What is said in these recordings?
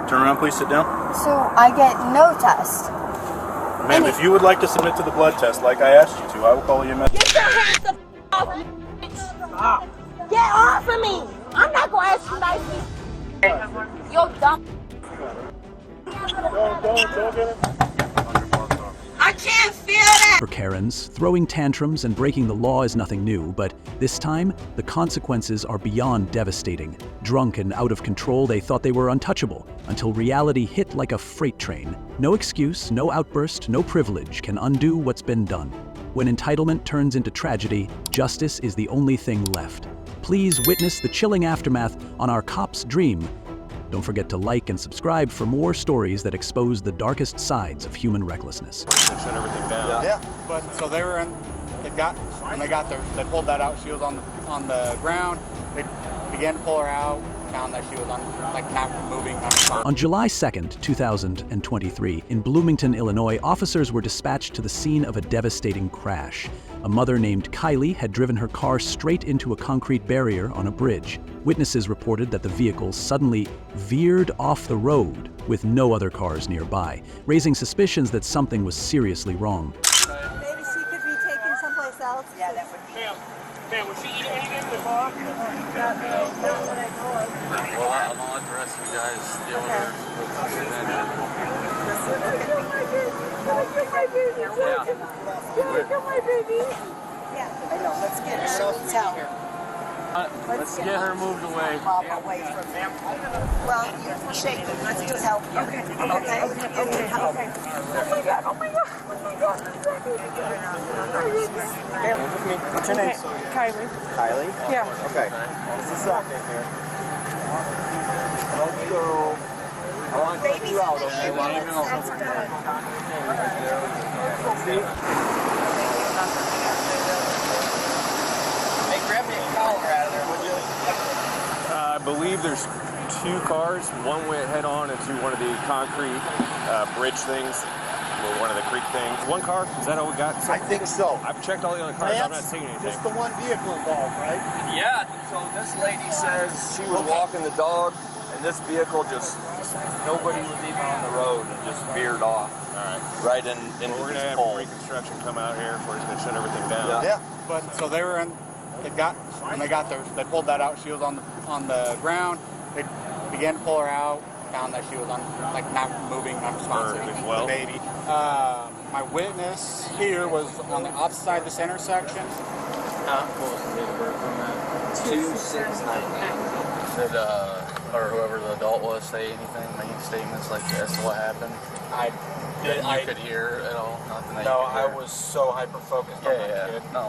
Turn around, please sit down. So I get no test. Ma'am, if you would like to submit to the blood test like I asked you to, I will call you a message. Get your hands the off me, bitch. Get off of me. I'm not going to ask you nicely. Yo, dumb. Don't get it. I can't feel that. For Karens, throwing tantrums and breaking the law is nothing new, but this time, the consequences are beyond devastating. Drunk and out of control, they thought they were untouchable, until reality hit like a freight train. No excuse, no outburst, no privilege can undo what's been done. When entitlement turns into tragedy, justice is the only thing left. Please witness the chilling aftermath on our Cop's Dream. Don't forget to like and subscribe for more stories that expose the darkest sides of human recklessness. Shut everything down. Yeah. But so they were in. When they got there, they pulled that out. She was on the ground. They began to pull her out. Found that she was not moving. On July 2nd, 2023, in Bloomington, Illinois, officers were dispatched to the scene of a devastating crash. A mother named Kylie had driven her car straight into a concrete barrier on a bridge. Witnesses reported that the vehicle suddenly veered off the road with no other cars nearby, raising suspicions that something was seriously wrong. Maybe she could be taken someplace else. Yeah, that would be. Ma'am, was she eating anything in the car? Well, I'll let the rest of you guys deal with her. Yeah, I know. Let's get her to hotel. Let's get her moved away. Away from them. Well, you're shaking. Let's just help you. Okay. Oh my God. What's your name? Kylie. Kylie? Yeah. Okay. This is okay here. Let's go. I want to take you out, okay? Hey, grab me a collar out of there, would you? I believe there's two cars. One went head on into one of the concrete bridge things, or one of the creek things. One car, is that all we got? I think so. I've checked all the other cars, I'm not seeing anything. Just the one vehicle involved, right? Yeah, so this lady says she was walking the dog, and this vehicle nobody was even on the road, and just veered off. All right. Right in Well, we're going to have reconstruction come out here. We're just going to shut everything down. Yeah. But so they were in. When they got there, they pulled that out. She was on the ground. They began to pull her out. Found that she was not moving, unresponsive. As well. The baby. My witness here was on the opposite side of this intersection. What was the date of birth on that? 2699. Did, or whoever the adult was, say anything, make statements like as to what happened? You could hear at all? Nothing that No, you could hear? I was so hyper-focused on that kid. No.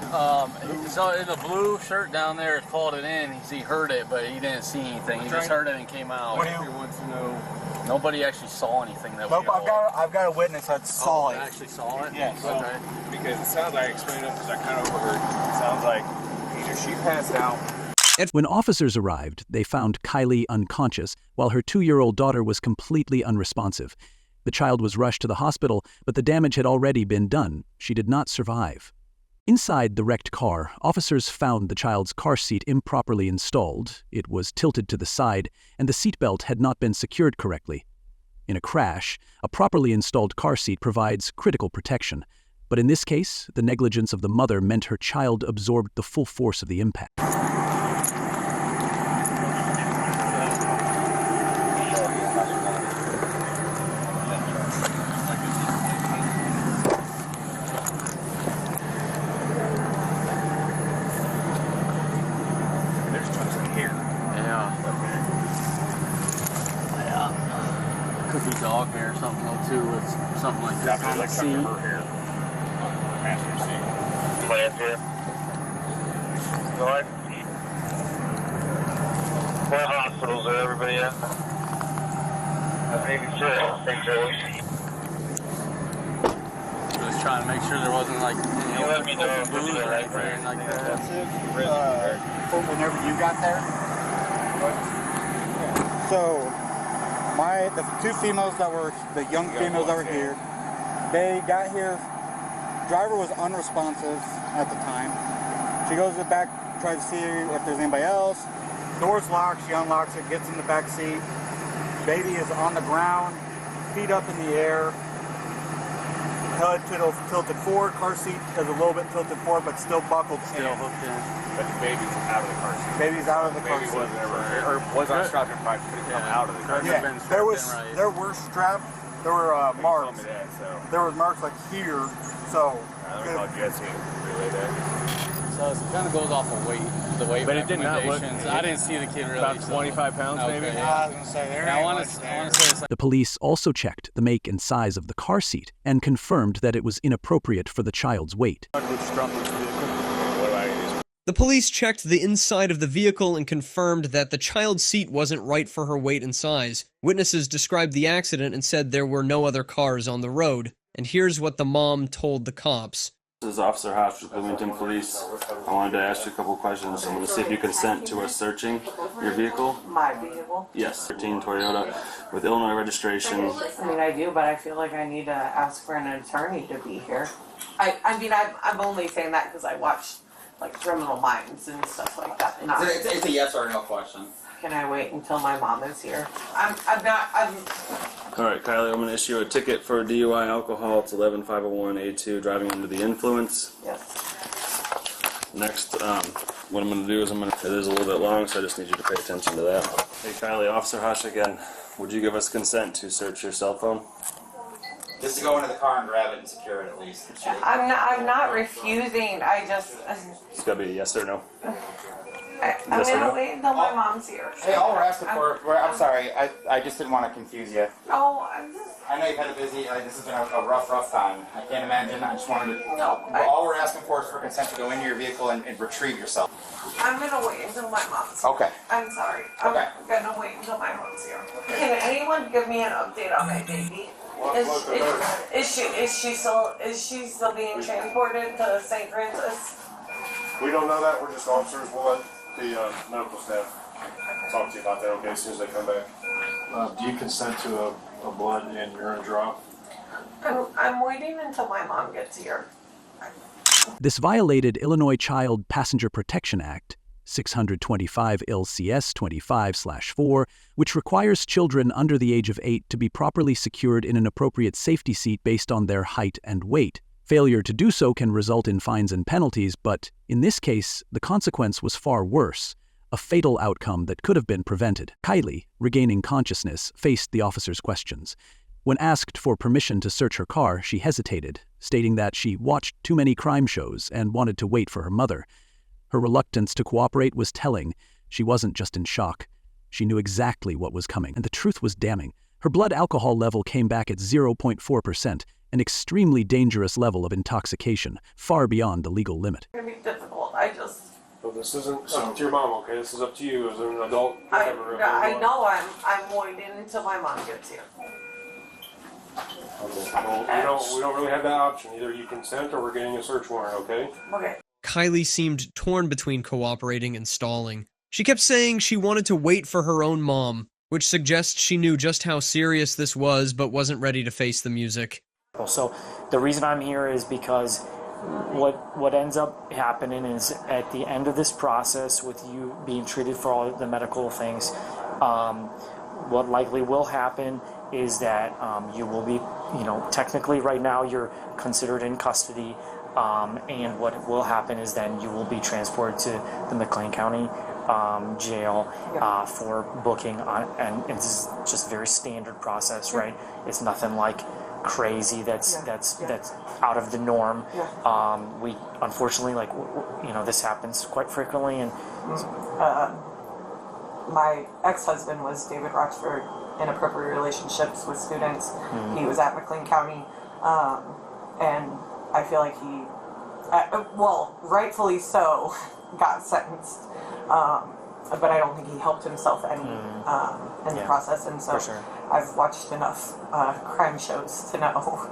So in the blue shirt down there called it in. He heard it, but he didn't see anything. He just heard it and came out. He wants to know. Nobody actually saw anything that Nope, we know of. I've got a witness that saw it. Actually saw it? Yes. Okay. Because it sounds like, I explained it because I kind of overheard. It sounds like either she passed out. When officers arrived, they found Kylie unconscious, while her 2-year-old daughter was completely unresponsive. The child was rushed to the hospital, but the damage had already been done. She did not survive. Inside the wrecked car, officers found the child's car seat improperly installed. It was tilted to the side, and the seatbelt had not been secured correctly. In a crash, a properly installed car seat provides critical protection. But in this case, the negligence of the mother meant her child absorbed the full force of the impact. Could be dog hair or something though too, with something like that on the seat. Passenger seat. Go ahead. What hospitals are everybody at? I think it's Just trying to make sure there wasn't like let me know if bruises it's or right anything like that. That's it. Whenever you got there. So, the two females that were, the young females that were here, they got here driver was unresponsive at the time. She goes to the back, tries to see if there's anybody else. Door's locked, she unlocks it, gets in the back seat. Baby is on the ground, feet up in the air. Head tilted forward, car seat is a little bit tilted forward, but still buckled in. Still hooked in. But the baby's out of the car seat. Baby's out of the car Baby seat. wasn't ever, or was on strapped in front, could have come out of the car seat. Yeah, there were strapped, there were marks. That, so. There was marks like here, so. I don't know, Jesse relay that. So it kind of goes off of weight, the weight But it did not look. recommendations. I didn't see the kid really. About 25 pounds, maybe. Okay, I was gonna say there. I want to say it's like The police also checked the make and size of the car seat and confirmed that it was inappropriate for the child's weight. The police checked the inside of the vehicle and confirmed that the child's seat wasn't right for her weight and size. Witnesses described the accident and said there were no other cars on the road. And here's what the mom told the cops. This is Officer Hodge with Bloomington Police. I wanted to ask you a couple of questions. I'm going to see if you consent to us searching your vehicle. My vehicle? Yes, 13 Toyota with Illinois registration. I mean, I do, but I feel like I need to ask for an attorney to be here. I'm only saying that because I watch, like, Criminal Minds and stuff like that. it's a yes or no question. Can I wait until my mom is here? I'm All right, Kylie, I'm going to issue a ticket for DUI alcohol. It's 11501A2, driving under the influence. yes. Next, what I'm going to do is it is a little bit long, so I just need you to pay attention to that. Hey, Kylie, Officer Hodge again. Would you give us consent to search your cell phone? Just to go into the car and grab it and secure it at least. I'm not refusing. It's got to be a yes or no. I'm Yes or gonna no? wait until my mom's here. Hey, all we're asking for, I'm sorry, I just didn't want to confuse you. Oh, I'm just. I know you've had a busy, this has been a rough time. I can't imagine, I just wanted to, No, all we're asking for is for consent to go into your vehicle and retrieve yourself. I'm gonna wait until my mom's here. Okay. I'm sorry. Okay. I'm gonna wait until my mom's here. Can anyone give me an update on my baby? Is she still being transported to St. Francis? We don't know that. We're just officers. We'll let the medical staff talk to you about that, okay, as soon as they come back. Do you consent to a blood and urine draw? I'm waiting until my mom gets here. This violated Illinois Child Passenger Protection Act, 625 LCS 25/4, which requires children under the age of 8 to be properly secured in an appropriate safety seat based on their height and weight. Failure to do so can result in fines and penalties, but in this case, the consequence was far worse, a fatal outcome that could have been prevented. Kylie, regaining consciousness, faced the officer's questions. When asked for permission to search her car, she hesitated, stating that she watched too many crime shows and wanted to wait for her mother. Her reluctance to cooperate was telling. She wasn't just in shock. She knew exactly what was coming, and the truth was damning. Her blood alcohol level came back at 0.4%, an extremely dangerous level of intoxication, far beyond the legal limit. It's gonna be difficult. Well, this isn't up to your mom, okay? This is up to you as an adult. I know I'm waiting until my mom gets here. Okay. Well, we don't really have that option. Either you consent or we're getting a search warrant, okay? Okay. Kylie seemed torn between cooperating and stalling. She kept saying she wanted to wait for her own mom, which suggests she knew just how serious this was but wasn't ready to face the music. So the reason I'm here is because what ends up happening is at the end of this process with you being treated for all the medical things, what likely will happen is that you will be, technically right now you're considered in custody, and what will happen is then you will be transported to the McLean County jail for booking on, and it's just very standard process, right? It's nothing like crazy that's out of the norm. We unfortunately, this happens quite frequently, and my ex-husband was David Rochford, inappropriate relationships with students. He was at McLean County, and I feel like he, rightfully so, got sentenced. But I don't think he helped himself any in the process, and so I've watched enough crime shows to know.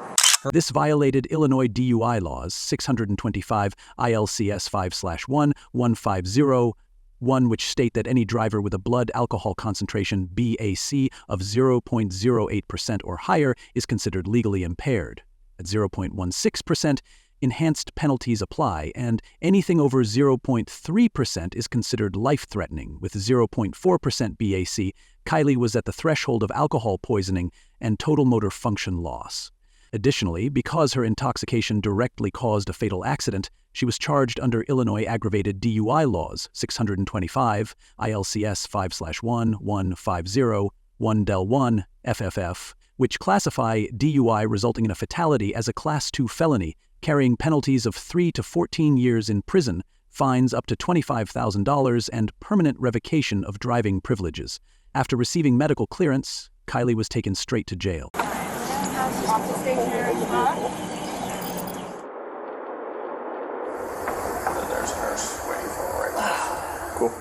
This violated Illinois DUI laws 625 ILCS 5/1-150-1, which state that any driver with a blood alcohol concentration BAC of 0.08% or higher is considered legally impaired. At 0.16%, enhanced penalties apply, and anything over 0.3% is considered life-threatening. With 0.4% BAC, Kylie was at the threshold of alcohol poisoning and total motor function loss. Additionally, because her intoxication directly caused a fatal accident, she was charged under Illinois aggravated DUI laws 625, ILCS 5/1, 1del1, FFF, which classify DUI resulting in a fatality as a Class 2 felony, carrying penalties of 3 to 14 years in prison, fines up to $25,000, and permanent revocation of driving privileges. After receiving medical clearance, Kylie was taken straight to jail. There's a nurse waiting for her right now. Cool.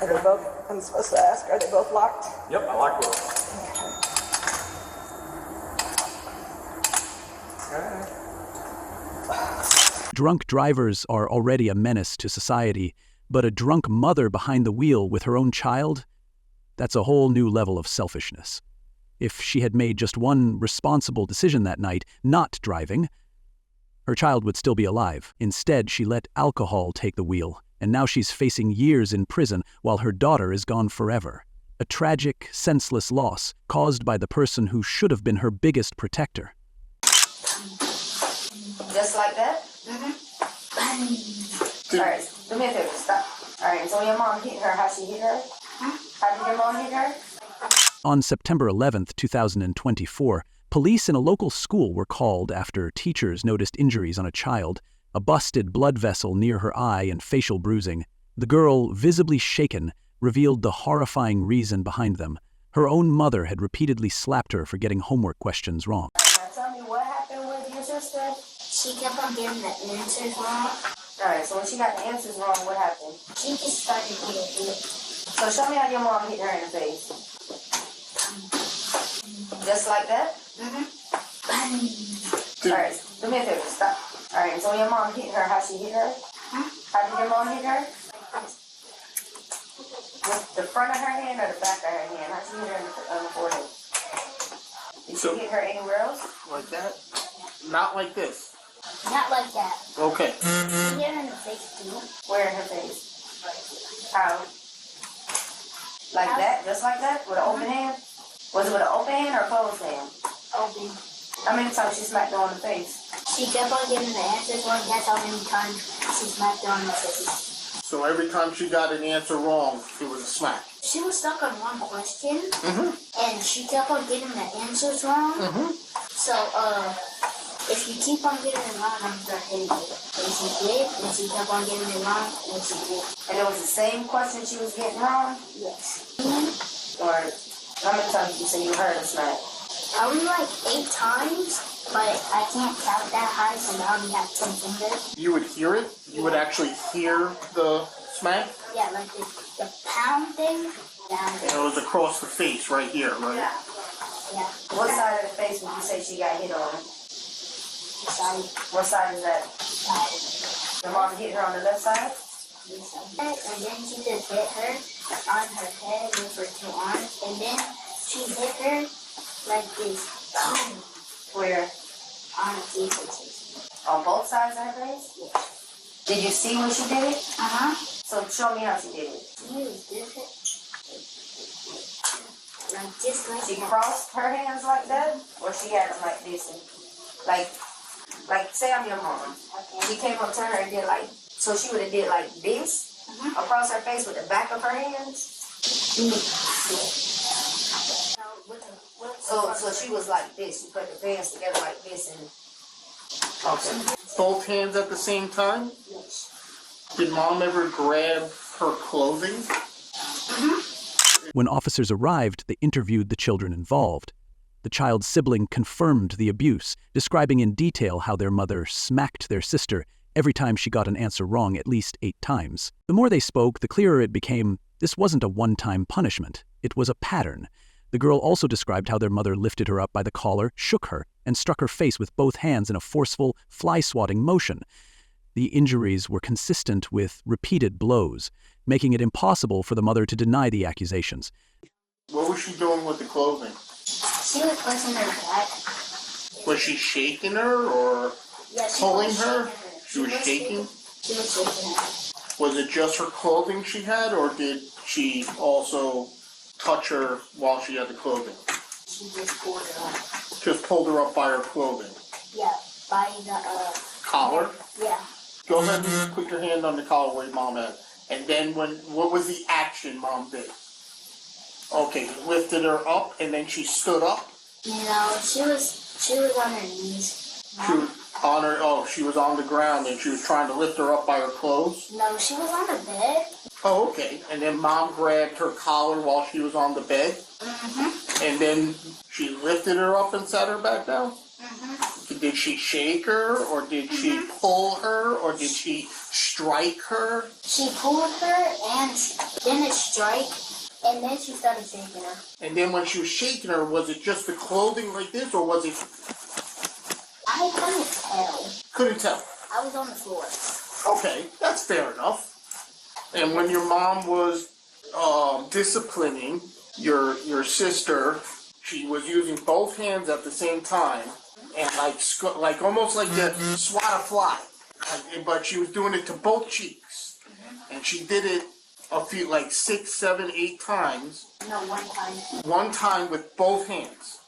Are they both, I'm supposed to ask, are they both locked? Yep, I like both. Drunk drivers are already a menace to society, but a drunk mother behind the wheel with her own child? That's a whole new level of selfishness. If she had made just one responsible decision that night, not driving, her child would still be alive. Instead, she let alcohol take the wheel, and now she's facing years in prison while her daughter is gone forever. A tragic, senseless loss caused by the person who should have been her biggest protector. Just like that? Mm-hmm. Alright, do me a favor, stop. Alright, so when your mom hit her, how she hit her? How did your mom hit her? On September 11th, 2024, police in a local school were called after teachers noticed injuries on a child, a busted blood vessel near her eye and facial bruising. The girl, visibly shaken, revealed the horrifying reason behind them. Her own mother had repeatedly slapped her for getting homework questions wrong. Now tell me what happened with your sister? She kept on getting the answers wrong. Alright, so when she got the answers wrong, what happened? She just started getting hit. So show me how your mom hit her in the face. Just like that? Mm-hmm. Alright, do me a favor, stop. Alright, so when your mom hit her, how she hit her? How did your mom hit her? With the front of her hand or the back of her hand? How she hit her on the forehead? Did she hit her anywhere else? Like that? Not like this. Not like that. Okay. She hit her in the face too. Where in her face? How? Like that? Just like that? With an open hand? Was it with an open hand or a closed hand? Open. How many times she smacked her on the face? She kept on getting the answers wrong. That's how many times she smacked her on the face. So every time she got an answer wrong, it was a smack. She was stuck on one question, and she kept on getting the answers wrong. So, if you keep on getting it wrong, I'm gonna hit you. And she did, and she kept on getting it wrong, and she did. And it was the same question she was getting wrong? Yes. Or how many times did you say you heard her smack? Probably like 8 times, but I can't count that high, so I only have 10 fingers. You would hear it? You would actually hear the smack? Yeah, like the pound thing. And it was across the face right here, right? Yeah. Yeah. What side of the face would you say she got hit on? Side. What side is that? Side. Your mom hit her on the left side? And then she just hit her on her head with her 2 arms, and then she hit her like this. Where? On her face. On both sides of her face? Yes. Did you see when she did it? So show me how she did it. She used this. Like this, like she crossed her hands like that, or she had them like this, and like say I'm your mom. Okay. She came up to her and did like, so she would have did like this across her face with the back of her hands. So she was like this. She put the hands together like this, and Okay. Both hands at the same time? yes. Did mom ever grab her clothing? When officers arrived, they interviewed the children involved. The child's sibling confirmed the abuse, describing in detail how their mother smacked their sister every time she got an answer wrong at least 8 times. The more they spoke, the clearer it became this wasn't a one-time punishment. It was a pattern. The girl also described how their mother lifted her up by the collar, shook her, and struck her face with both hands in a forceful, fly-swatting motion. The injuries were consistent with repeated blows, making it impossible for the mother to deny the accusations. What was she doing with the clothing? She was pushing her back. Was she shaking her or pulling her? She was shaking? She was shaking her. Was it just her clothing she had, or did she also touch her while she had the clothing? She just pulled her up. Just pulled her up by her clothing? Yeah, by the, collar? Yeah. Go ahead and put your hand on the collar where your mom had. And then what was the action mom did? Okay, lifted her up and then she stood up? No, she was on her knees. She was on her, she was on the ground and she was trying to lift her up by her clothes? No, she was on the bed. Oh, okay. And then mom grabbed her collar while she was on the bed? Mm-hmm. And then she lifted her up and sat her back down? Mm-hmm. Did she shake her, or did she pull her, or did she strike her? She pulled her and didn't strike, and then she started shaking her. And then when she was shaking her, was it just the clothing like this, or was it... I couldn't tell. Couldn't tell. I was on the floor. Okay, that's fair enough. And when your mom was disciplining your sister, she was using both hands at the same time, and like almost like to swat a fly. But she was doing it to both cheeks, and she did it a few, like 6, 7, 8 times. No, one time. One time with both hands.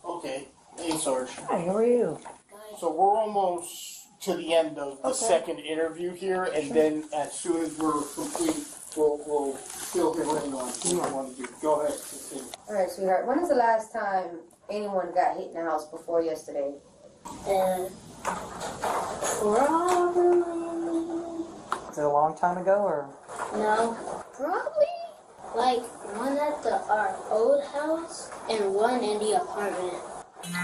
Okay. Hey, Sarge. Hi, how are you? So we're almost to the end of the second interview here, and then as soon as we're complete, we'll fill him in on what you want to do. Go ahead. Continue. All right, sweetheart. When was the last time anyone got hit in the house before yesterday? Probably. Is it a long time ago, or? No, probably like one at our old house and one in the apartment.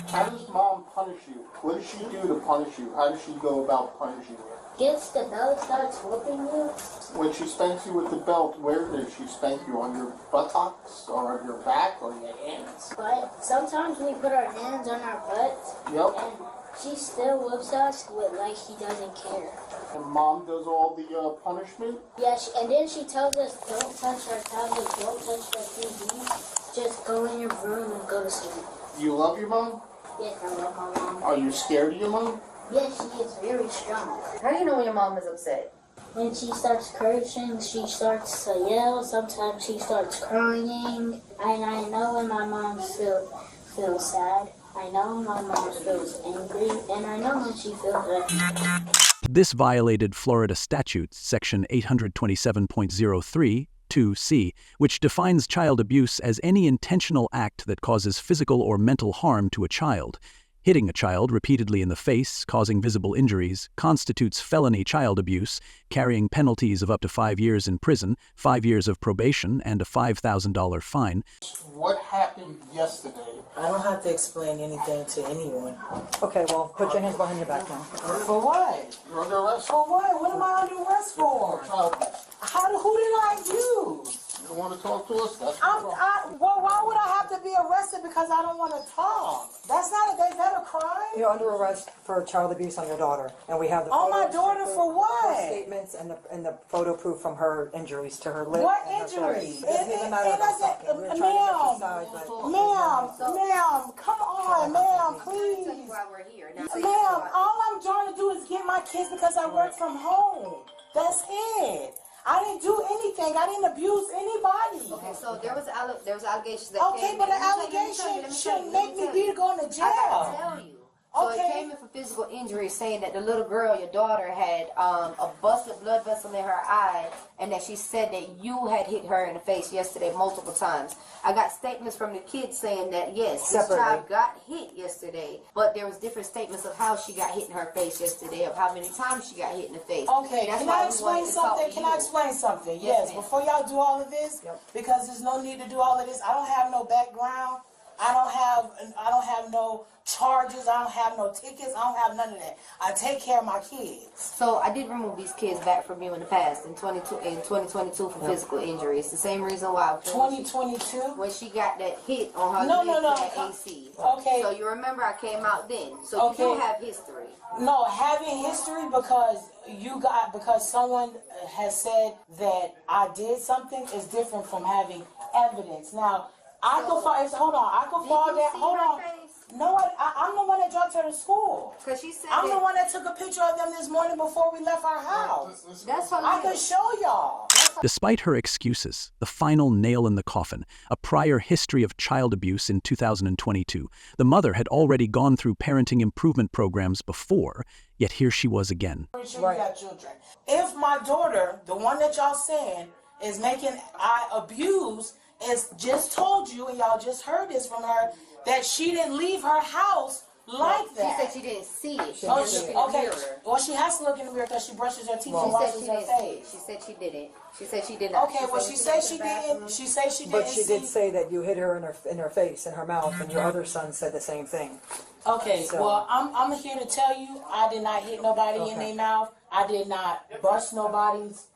How does mom punish you? What does she do to punish you? How does she go about punishing you? Gets the belt, starts whooping you. When she spanks you with the belt, where does she spank you? On your buttocks, or on your back, or your hands? But sometimes we put our hands on our butts. Yep. And she still whoops us with like she doesn't care. And mom does all the punishment? Yeah, and then she tells us don't touch our tablet, don't touch the TV. Just go in your room and go to sleep. You love your mom? Yes, I love my mom. Are you scared of your mom? Yes, she is very strong. How do you know when your mom is upset? When she starts cursing, she starts to yell. Sometimes she starts crying. And I know when my mom feels sad. I know when my mom feels angry. And I know when she feels angry. This violated Florida statute, section 827.03, 2C, which defines child abuse as any intentional act that causes physical or mental harm to a child. Hitting a child repeatedly in the face, causing visible injuries, constitutes felony child abuse, carrying penalties of up to 5 years in prison, 5 years of probation, and a $5,000 fine. What happened yesterday? I don't have to explain anything to anyone. Okay, well, put your hands behind your back now. For what? You're under arrest? For what? What am I under arrest for? Child abuse. Who did I abuse? You don't want to talk to us? That's Well, why would I have to be arrested because I don't want to talk? That's not a crime. You're under arrest for child abuse on your daughter, and we have the my daughter for what? Her statements and the photo proof from her injuries to her lip. What and her injuries? throat. It doesn't matter about talking. We're trying to exercise, Ma'am, come on, ma'am, please. Why we're here. Ma'am, all I'm trying to do is get my kids because I work from home. That's it. I didn't do anything. I didn't abuse anybody. Okay, so there was allegations that Okay, but the allegation shouldn't make me be going to jail. I gotta tell you. So Okay. it came in for physical injury, saying that the little girl, your daughter, had a busted blood vessel in her eye, and that she said that you had hit her in the face yesterday multiple times. I got statements from the kids saying that yes, this child got hit yesterday, but there was different statements of how she got hit in her face yesterday, of how many times she got hit in the face. Okay, can I explain something? Can I explain something? Yes, before y'all do all of this, because there's no need to do all of this. I don't have no background I don't have no charges. I don't have no tickets. I don't have none of that. I take care of my kids. So I did remove these kids back from you in the past in 2022 for physical injury. It's the same reason why. 2022? When she got that hit on her AC. Okay. So you remember I came out then. So you do have history. No, having history because someone has said that I did something is different from having evidence. Now, I could fall down. Hold on. No, I'm the one that dropped her to school. Cause she said I'm the one that took a picture of them this morning before we left our house. That's what I can show y'all. Despite her excuses, the final nail in the coffin, a prior history of child abuse in 2022, the mother had already gone through parenting improvement programs before, yet here she was again. You got children. If my daughter, the one that y'all saying is making I abuse, is just told you, and y'all just heard this from her, that she didn't leave her house like that. She said she didn't see it. She okay. Well, she has to look in the mirror because she brushes her teeth and washes her face. She said she didn't. She said she did not. Okay, well, she said she didn't. She said she didn't. But she did say that you hit her in her face, in her mouth, and your other son said the same thing. Okay, well, I'm here to tell you, I did not hit nobody in their mouth. I did not brush nobody's,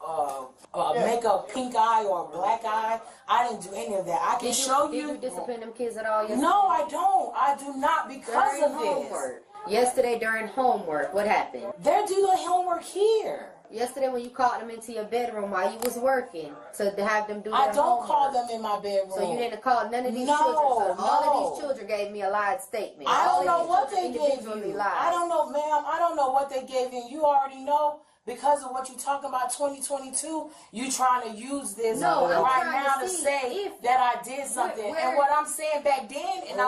make a pink eye or a black eye. I didn't do any of that. I can show you. Did you discipline them kids at all yesterday? No, I don't. I do not because of homework. Yesterday during homework, what happened? They're doing homework here. Yesterday when you called them into your bedroom while you was working to have them do their I don't homework. Call them in my bedroom. So you didn't call none of these children. So all of these children gave me a lied statement. I don't know what they gave you. I don't know, ma'am. I don't know what they gave you. You already know. Because of what you're talking about 2022, you trying to use this right now to say that I did something. And what I'm saying back then, and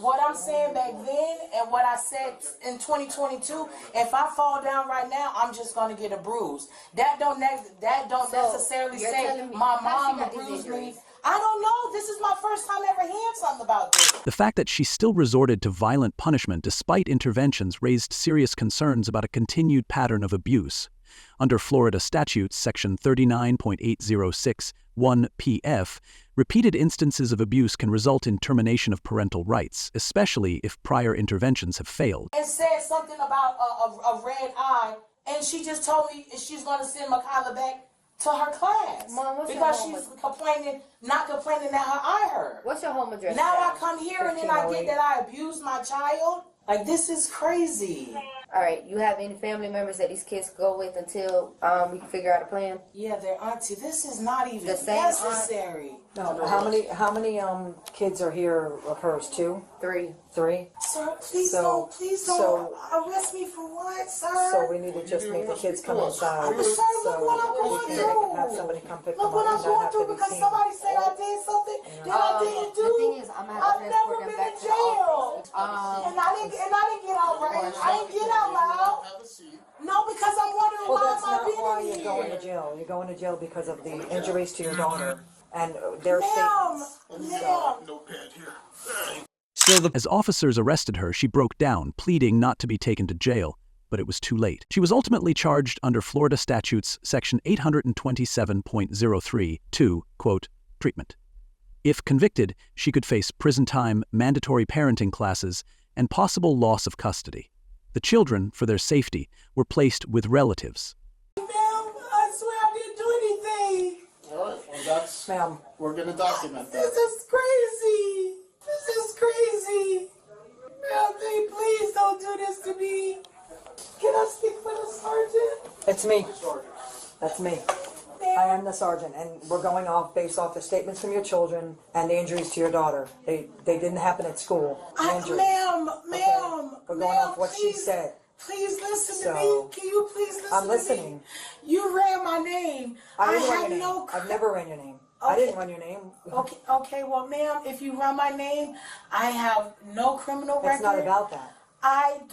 what I'm saying back then, and what I said in 2022, if I fall down right now, I'm just gonna get a bruise. That don't necessarily say my mom bruised me. I don't know. This is my first time ever hearing something about this. The fact that she still resorted to violent punishment despite interventions raised serious concerns about a continued pattern of abuse. Under Florida statutes section 39.806 1pf, repeated instances of abuse can result in termination of parental rights, especially if prior interventions have failed. It said something about a red eye, and she just told me she's going to send Kylie back to her class. Mom, because she's not complaining that her eye hurt. What's your home address? Now I come here and then I get that I abused my child. Like, this is crazy. All right, you have any family members that these kids go with until we can figure out a plan? Yeah, their auntie. This is not even the same necessary. No, how many kids are here of hers? 2? 3. 3? Sir, please don't arrest me for what, sir? So we need to just make the kids come inside. Sir, look what I'm going through. Have somebody come pick them Look what up. I'm going through because somebody said I did something that I didn't do. The thing is, I'm gonna have to I've never transport them been back in to the office. jail. And I didn't get outraged. I didn't get out loud. No, because I'm wondering why that's am I not being why in you're here. going to jail. You're going to jail because of the injuries to your daughter and their statements. No bed here. Still, as officers arrested her, she broke down, pleading not to be taken to jail. But it was too late. She was ultimately charged under Florida statutes section 827.03 to, quote, treatment. If convicted, she could face prison time, mandatory parenting classes, and possible loss of custody. The children, for their safety, were placed with relatives. Ma'am, I swear I didn't do anything. All right, well, that's... Ma'am. We're going to document that. This is crazy. This is crazy. Ma'am, please don't do this to me. Can I speak for the sergeant? It's me. That's me. I am the sergeant, and we're going off based off the statements from your children and the injuries to your daughter. They didn't happen at school. Ma'am, we're going off what she said. Please listen to me. Can you please listen to me? I'm listening. You ran my name. I didn't run your name. I've never ran your name. Okay. I didn't run your name. Okay, well, ma'am, if you run my name, I have no criminal record. It's not about that. I've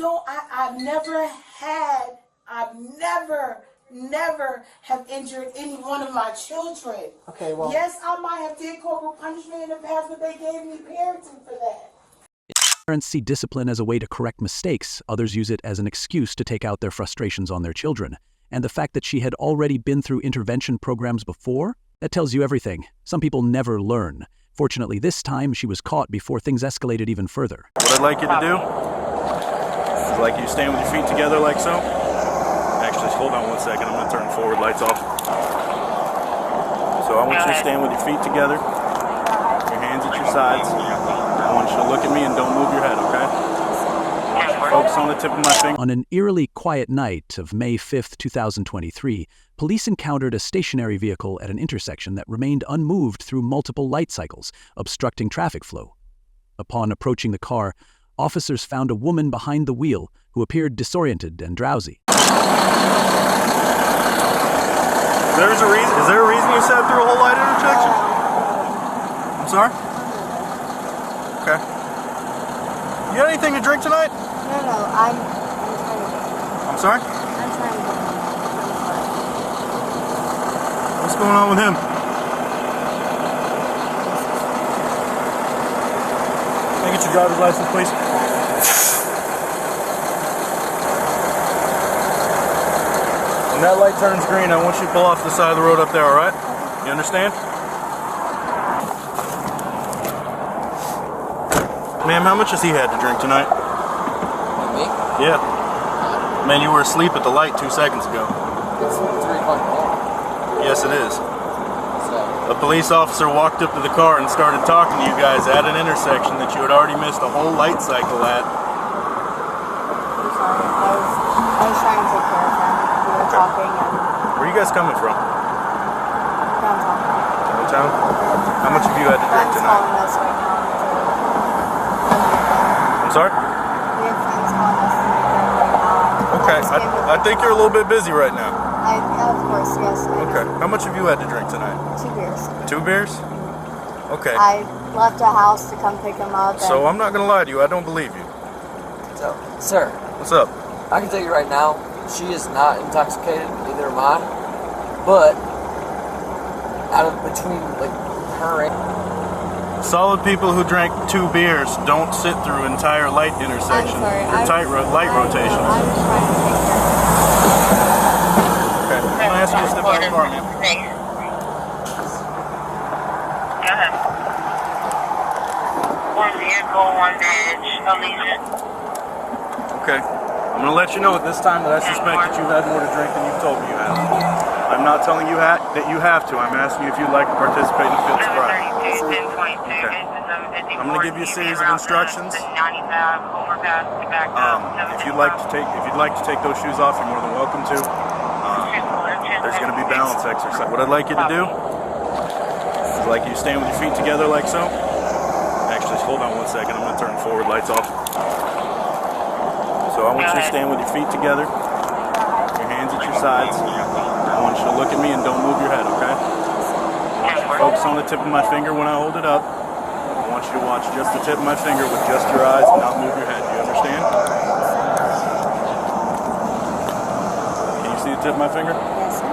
never have injured any one of my children. Okay, well. Yes, I might have did corporal punishment in the past, but they gave me parenting for that. Parents see discipline as a way to correct mistakes. Others use it as an excuse to take out their frustrations on their children. And the fact that she had already been through intervention programs before, that tells you everything. Some people never learn. Fortunately, this time she was caught before things escalated even further. What I'd like you to do is like you stand with your feet together like so. Actually, hold on one second. I'm going to turn the forward lights off. So I want you to stand with your feet together, your hands at your sides. I want you to look at me and don't move your head, okay? Focus on the tip of my finger. On an eerily quiet night of May 5th, 2023, police encountered a stationary vehicle at an intersection that remained unmoved through multiple light cycles, obstructing traffic flow. Upon approaching the car, officers found a woman behind the wheel who appeared disoriented and drowsy. Is there a reason you sat through a whole light intersection? I'm sorry? Okay. You got anything to drink tonight? No, I'm trying to. I'm sorry? I'm trying to. What's going on with him? Can I get your driver's license, please? When that light turns green, I want you to pull off the side of the road up there, alright? You understand? Ma'am, how much has he had to drink tonight? Me? Yeah. Man, you were asleep at the light 2 seconds ago. It's 3 o'clock in the morning. Yes, it is. A police officer walked up to the car and started talking to you guys at an intersection that you had already missed a whole light cycle at. I'm sorry. I was trying to take care of him. We were talking and. Where are you guys coming from? Downtown. Downtown? How much have you had to drink Friends tonight? calling us right now I'm sorry? We have friends calling us to make them right now. Okay, I think you're a little bit busy right now. Of course, yes. Okay, how much have you had to drink tonight? 2 beers. 2 beers? Okay. I left a house to come pick him up. So I'm not gonna lie to you, I don't believe you. So, sir. What's up? I can tell you right now, she is not intoxicated, neither am I. But, out of between, like, her and... Solid people who drank 2 beers don't sit through entire light intersections or light rotations. I was trying to take care of him. Okay, can I ask you to step out of the car, ma'am? Go ahead. One vehicle, one badge, Allegiant. Okay. I'm going to let you know at this time that I suspect that you've had more to drink than you've told me you have. I'm not telling you that you have to. I'm asking you if you'd like to participate in the field sobriety. Okay. I'm going to give you a series of instructions. If you'd like to take those shoes off, you're more than welcome to. There's going to be balance exercise. What I'd like you to do is like you stand with your feet together like so. Actually, hold on one second. I'm going to turn the forward lights off. So I want you to stand with your feet together, your hands at your sides. I want you to look at me and don't move your head, okay? Focus on the tip of my finger when I hold it up. I want you to watch just the tip of my finger with just your eyes and not move your head. Do you understand? Can you see the tip of my finger? Yes, sir.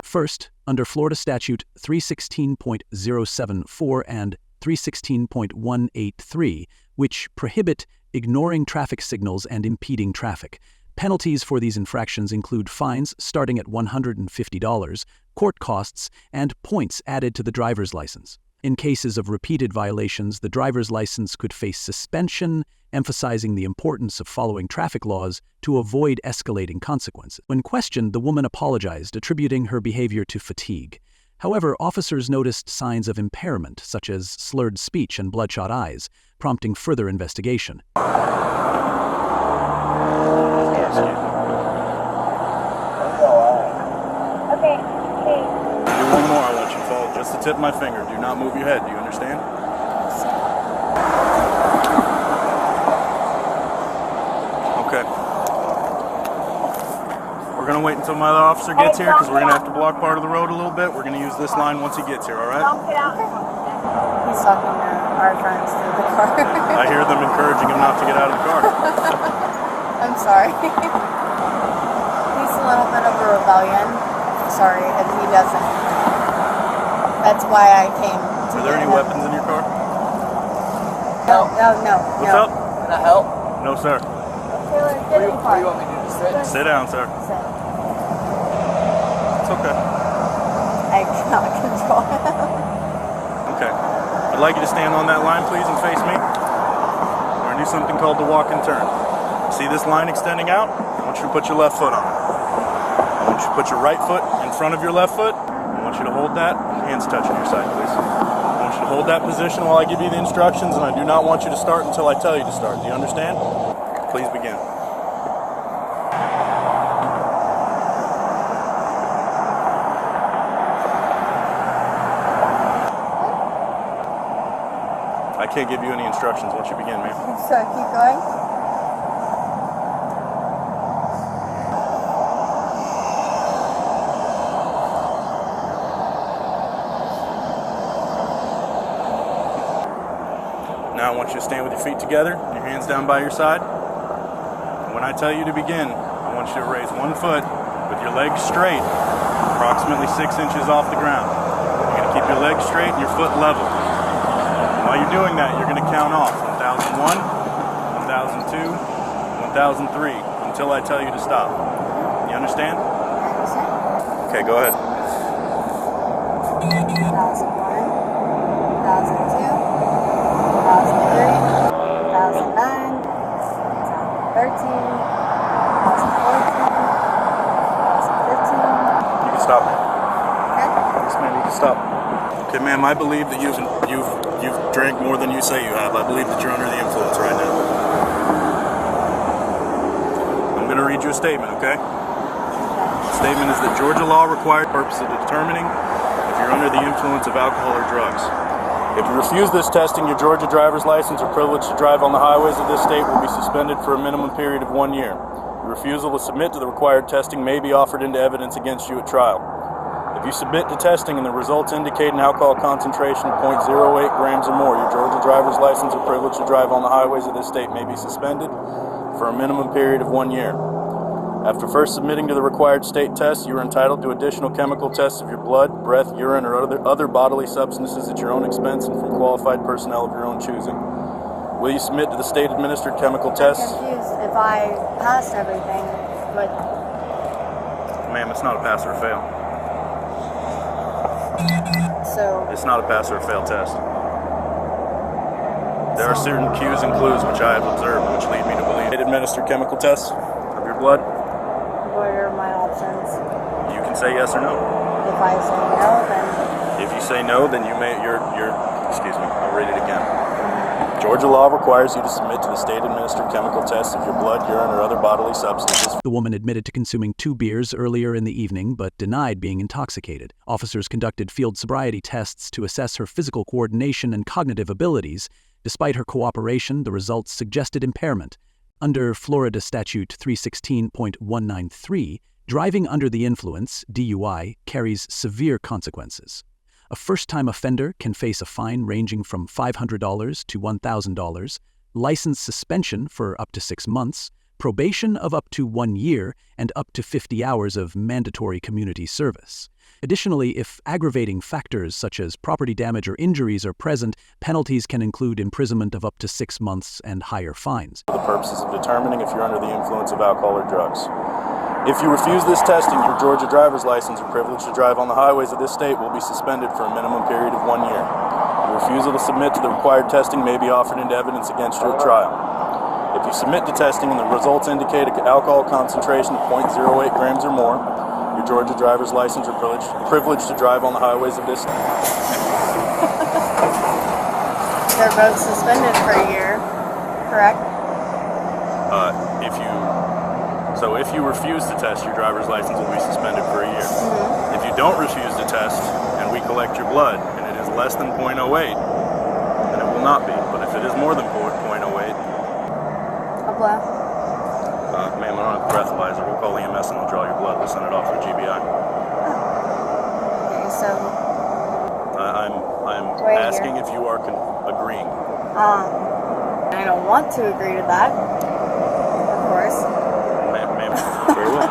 First, under Florida Statute 316.074 and 316.183, which prohibit ignoring traffic signals and impeding traffic. Penalties for these infractions include fines starting at $150, court costs, and points added to the driver's license. In cases of repeated violations, the driver's license could face suspension, emphasizing the importance of following traffic laws to avoid escalating consequences. When questioned, the woman apologized, attributing her behavior to fatigue. However, officers noticed signs of impairment, such as slurred speech and bloodshot eyes, prompting further investigation. Do one more. I want you to follow just the tip of my finger. Do not move your head. Do you understand? Okay. We're going to wait until my other officer gets here because we're going to have to block part of the road a little bit. We're going to use this line once he gets here, all right? He's talking to our friends through the car. I hear them encouraging him not to get out of the car. I'm sorry. He's a little bit of a rebellion. Sorry, and he doesn't. That's why I came to Are there any weapons in your car? No. What's up? Can I help? No, sir. Taylor, get in the car. What do you want me to do? Sit? Sit down, sir. Sit. It's okay. I cannot control him. Okay. I'd like you to stand on that line, please, and face me. We're going to do something called the walk and turn. See this line extending out? I want you to put your left foot on it. I want you to put your right foot in front of your left foot. I want you to hold that, hands touching your side, please. I want you to hold that position while I give you the instructions, and I do not want you to start until I tell you to start. Do you understand? Please begin. I can't give you any instructions once you begin, ma'am. So I keep going? Now I want you to stand with your feet together, and your hands down by your side. And when I tell you to begin, I want you to raise one foot with your legs straight, approximately 6 inches off the ground. You're going to keep your legs straight and your foot level. And while you're doing that, you're going to count off 1001, 1002, 1003 until I tell you to stop. You understand? Okay, go ahead. 1001, 1002. 2003, 2009, 2013, 2014, 2015. You can stop. Okay. Yes, ma'am, you can stop. Okay, ma'am, I believe that you've drank more than you say you have. I believe that you're under the influence right now. I'm going to read you a statement, okay? The statement is that Georgia law requires the purpose of determining if you're under the influence of alcohol or drugs. If you refuse this testing, your Georgia driver's license or privilege to drive on the highways of this state will be suspended for a minimum period of 1 year. Your refusal to submit to the required testing may be offered into evidence against you at trial. If you submit to testing and the results indicate an alcohol concentration of 0.08 grams or more, your Georgia driver's license or privilege to drive on the highways of this state may be suspended for a minimum period of 1 year. After first submitting to the required state tests, you are entitled to additional chemical tests of your blood, breath, urine, or other bodily substances at your own expense and from qualified personnel of your own choosing. Will you submit to the state-administered chemical tests? I'm confused if I passed everything, but... Ma'am, it's not a pass or fail. So... It's not a pass or fail test. There are certain cues and clues which I have observed which lead me to believe state-administered chemical tests of your blood. What are my options? You can say yes or no. If I say no, then... If you say no, then excuse me, I'll read it again. Georgia law requires you to submit to the state-administered chemical tests of your blood, urine, or other bodily substances. The woman admitted to consuming 2 beers earlier in the evening, but denied being intoxicated. Officers conducted field sobriety tests to assess her physical coordination and cognitive abilities. Despite her cooperation, the results suggested impairment. Under Florida Statute 316.193, driving under the influence, DUI, carries severe consequences. A first-time offender can face a fine ranging from $500 to $1,000, license suspension for up to 6 months, probation of up to 1 year, and up to 50 hours of mandatory community service. Additionally, if aggravating factors such as property damage or injuries are present, penalties can include imprisonment of up to 6 months and higher fines. For the purposes of determining if you're under the influence of alcohol or drugs. If you refuse this testing, your Georgia driver's license or privilege to drive on the highways of this state will be suspended for a minimum period of 1 year. Your refusal to submit to the required testing may be offered into evidence against you at trial. If you submit to testing and the results indicate an alcohol concentration of 0.08 grams or more, your Georgia driver's license or privilege to drive on the highways of this state. They're both suspended for a year, correct? If you refuse to test, your driver's license will be suspended for a year. Mm-hmm. If you don't refuse to test and we collect your blood and it is less than 0.08, then it will not be. But if it is more than 0.08, A blow. ma'am, I don't have a breathalyzer. We'll call EMS and they'll draw your blood. We'll send it off to the GBI. Okay, so... I'm asking if you are agreeing. I don't want to agree to that. Of course. Ma'am, very well.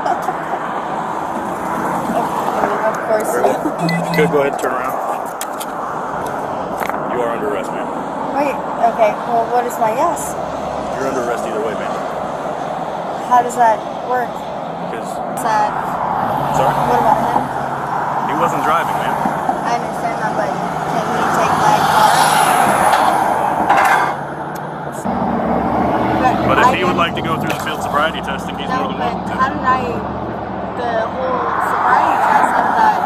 Of course. Very well. Good, go ahead and turn around. You are under arrest, ma'am. Wait, okay, well, what is my yes? You're under arrest either way, ma'am. How does that work? Because... Sad. Sorry? What about him? He wasn't driving, ma'am. If he would like to go through the field sobriety testing, he's more than welcome to. How did the whole sobriety test, how did that?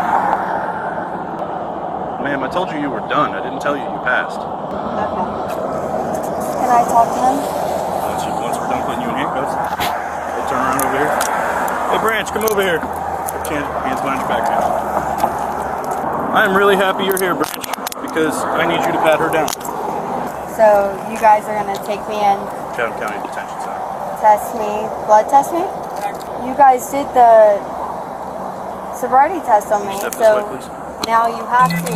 Ma'am, I told you were done. I didn't tell you passed. Okay. Can I talk to him? Once we're done putting you in handcuffs, we'll turn around over here. Hey, Branch, come over here. Hands behind your back, man. I am really happy you're here, Branch, because I need you to pat her down. So you guys are gonna take me in, Chatham County Detention Center. test me, blood test me? You guys did the sobriety test on me, Step this so way, please. now you have to.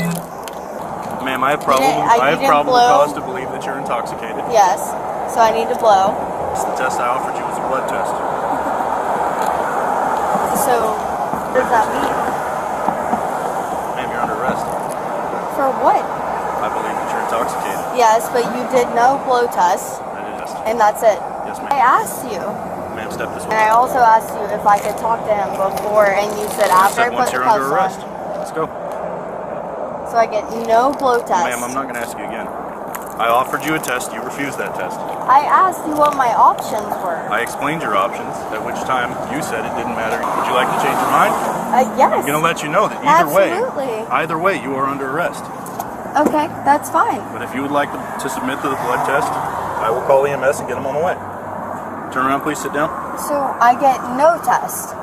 Ma'am, I have probable cause to believe that you're intoxicated. Yes, so I need to blow. The test I offered you was a blood test. So what does that mean? Ma'am, you're under arrest. For what? I believe that you're intoxicated. Yes, but you did no blow test, I did test. and that's it. Yes, ma'am. I asked you. Ma'am, step this And way. I also asked you if I could talk to him before, and you said after I once put the you're under cuffs arrest. on. Let's go. So I get no blow test. Ma'am, I'm not going to ask you again. I offered you a test. You refused that test. I asked you what my options were. I explained your options, at which time you said it didn't matter. Would you like to change your mind? Yes. I'm going to let you know that either way, you are under arrest. Okay, that's fine. But if you would like to submit to the blood test, I will call EMS and get them on the way. Turn around, please sit down. So I get no test.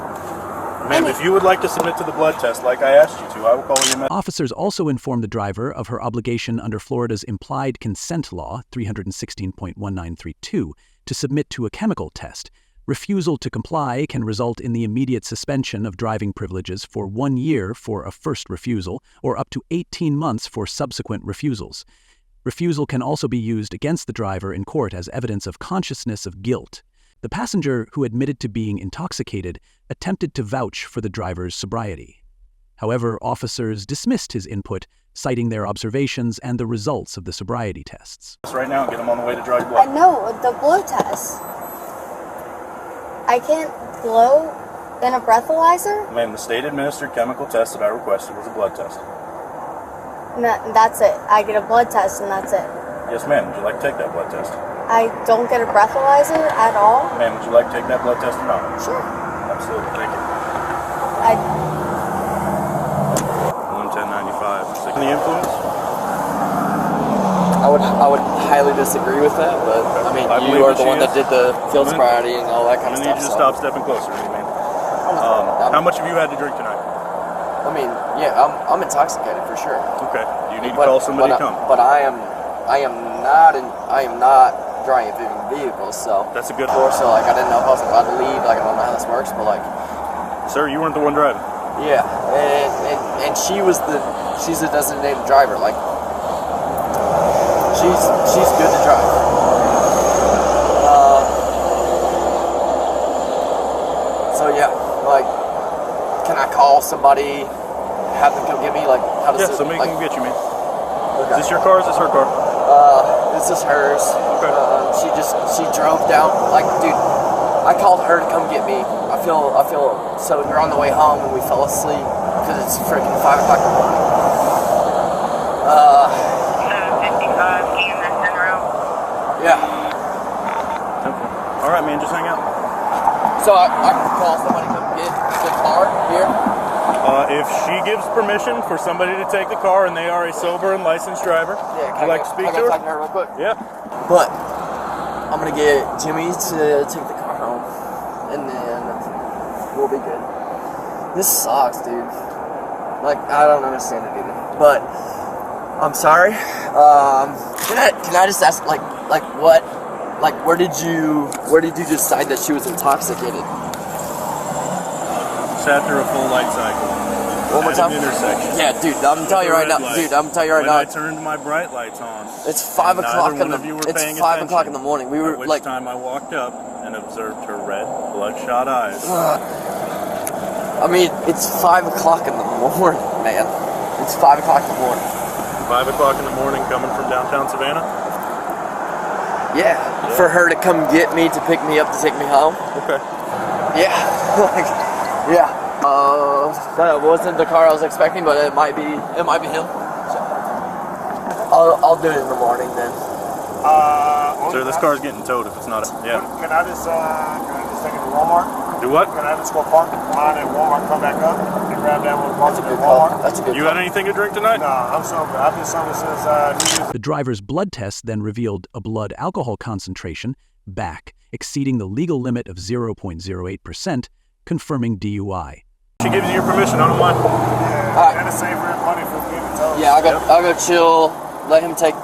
Ma'am, if you would like to submit to the blood test like I asked you to, I will call EMS. Officers also informed the driver of her obligation under Florida's implied consent law, 316.1932, to submit to a chemical test. Refusal to comply can result in the immediate suspension of driving privileges for 1 year for a first refusal, or up to 18 months for subsequent refusals. Refusal can also be used against the driver in court as evidence of consciousness of guilt. The passenger, who admitted to being intoxicated, attempted to vouch for the driver's sobriety. However, officers dismissed his input, citing their observations and the results of the sobriety tests. Right now, get them on the way to draw your blood. No, the blow test. I can't blow in a breathalyzer? Ma'am, the state-administered chemical test that I requested was a blood test. No, that's it. I get a blood test and that's it. Yes, ma'am. Would you like to take that blood test? I don't get a breathalyzer at all? Ma'am, would you like to take that blood test or not? Sure. Absolutely. Thank you. 110.95. Any influence? I would highly disagree with that, but I mean, you are the one that did the field sobriety and all that kind of stuff. I need you to stop stepping closer to me, man. How much have you had to drink tonight? I mean, yeah, I'm intoxicated for sure. Okay. You need to call somebody to come. But I am not driving vehicles, so that's a good. So like, I didn't know if I was allowed to leave. Like, I don't know how this works, but like, sir, you weren't the one driving. Yeah, and she's the designated driver. Like, she's good to drive. So yeah, like, can I call somebody, have them come get me? Like, how does somebody like, can get you, man. Okay. Is this your car or is this her car? This is hers. Okay. She drove down. Like, dude, I called her to come get me. I feel so. We're on the way home and we fell asleep because it's freaking 5 o'clock in the morning. 55 EMS en route. Yeah. All right, man. Just hang out. So I can call somebody to come get the car here. If she gives permission for somebody to take the car and they are a sober and licensed driver, would you like to speak to her? Talk to her real quick? Yeah. But I'm gonna get Jimmy to take the car home, and then we'll be good. This sucks, dude. Like, I don't understand it either. But I'm sorry. Can I just ask, like what? Like, where did you decide that she was intoxicated? Just after a full light cycle. One more time? Intersection. Yeah, dude, I'm telling you right now. Dude, I'm telling you right now. I turned my bright lights on. It's 5 o'clock in the. It's 5 o'clock in the morning. We were at which like. time I walked up and observed her red, bloodshot eyes. I mean, it's 5 o'clock in the morning, man. It's 5 o'clock in the morning. 5 o'clock in the morning, coming from downtown Savannah. Yeah, for her to come get me, to pick me up, to take me home. Okay. Yeah, like, yeah. That wasn't the car I was expecting, but it might be him. So, I'll do it in the morning then. Sir, this car's getting towed if it's not. Yeah. Can I just take it to Walmart? Do what? Can I just go park mine at Walmart, come back up, and grab that one, park it at Walmart? That's a good You had anything to drink tonight? Nah, I'm sober. I've been sober since The driver's blood test then revealed a blood alcohol concentration back, exceeding the legal limit of 0.08%, confirming DUI. She gives you your permission, I don't mind. Yeah, and it's safer and money for getting towed. Yeah, I'll go chill, let him take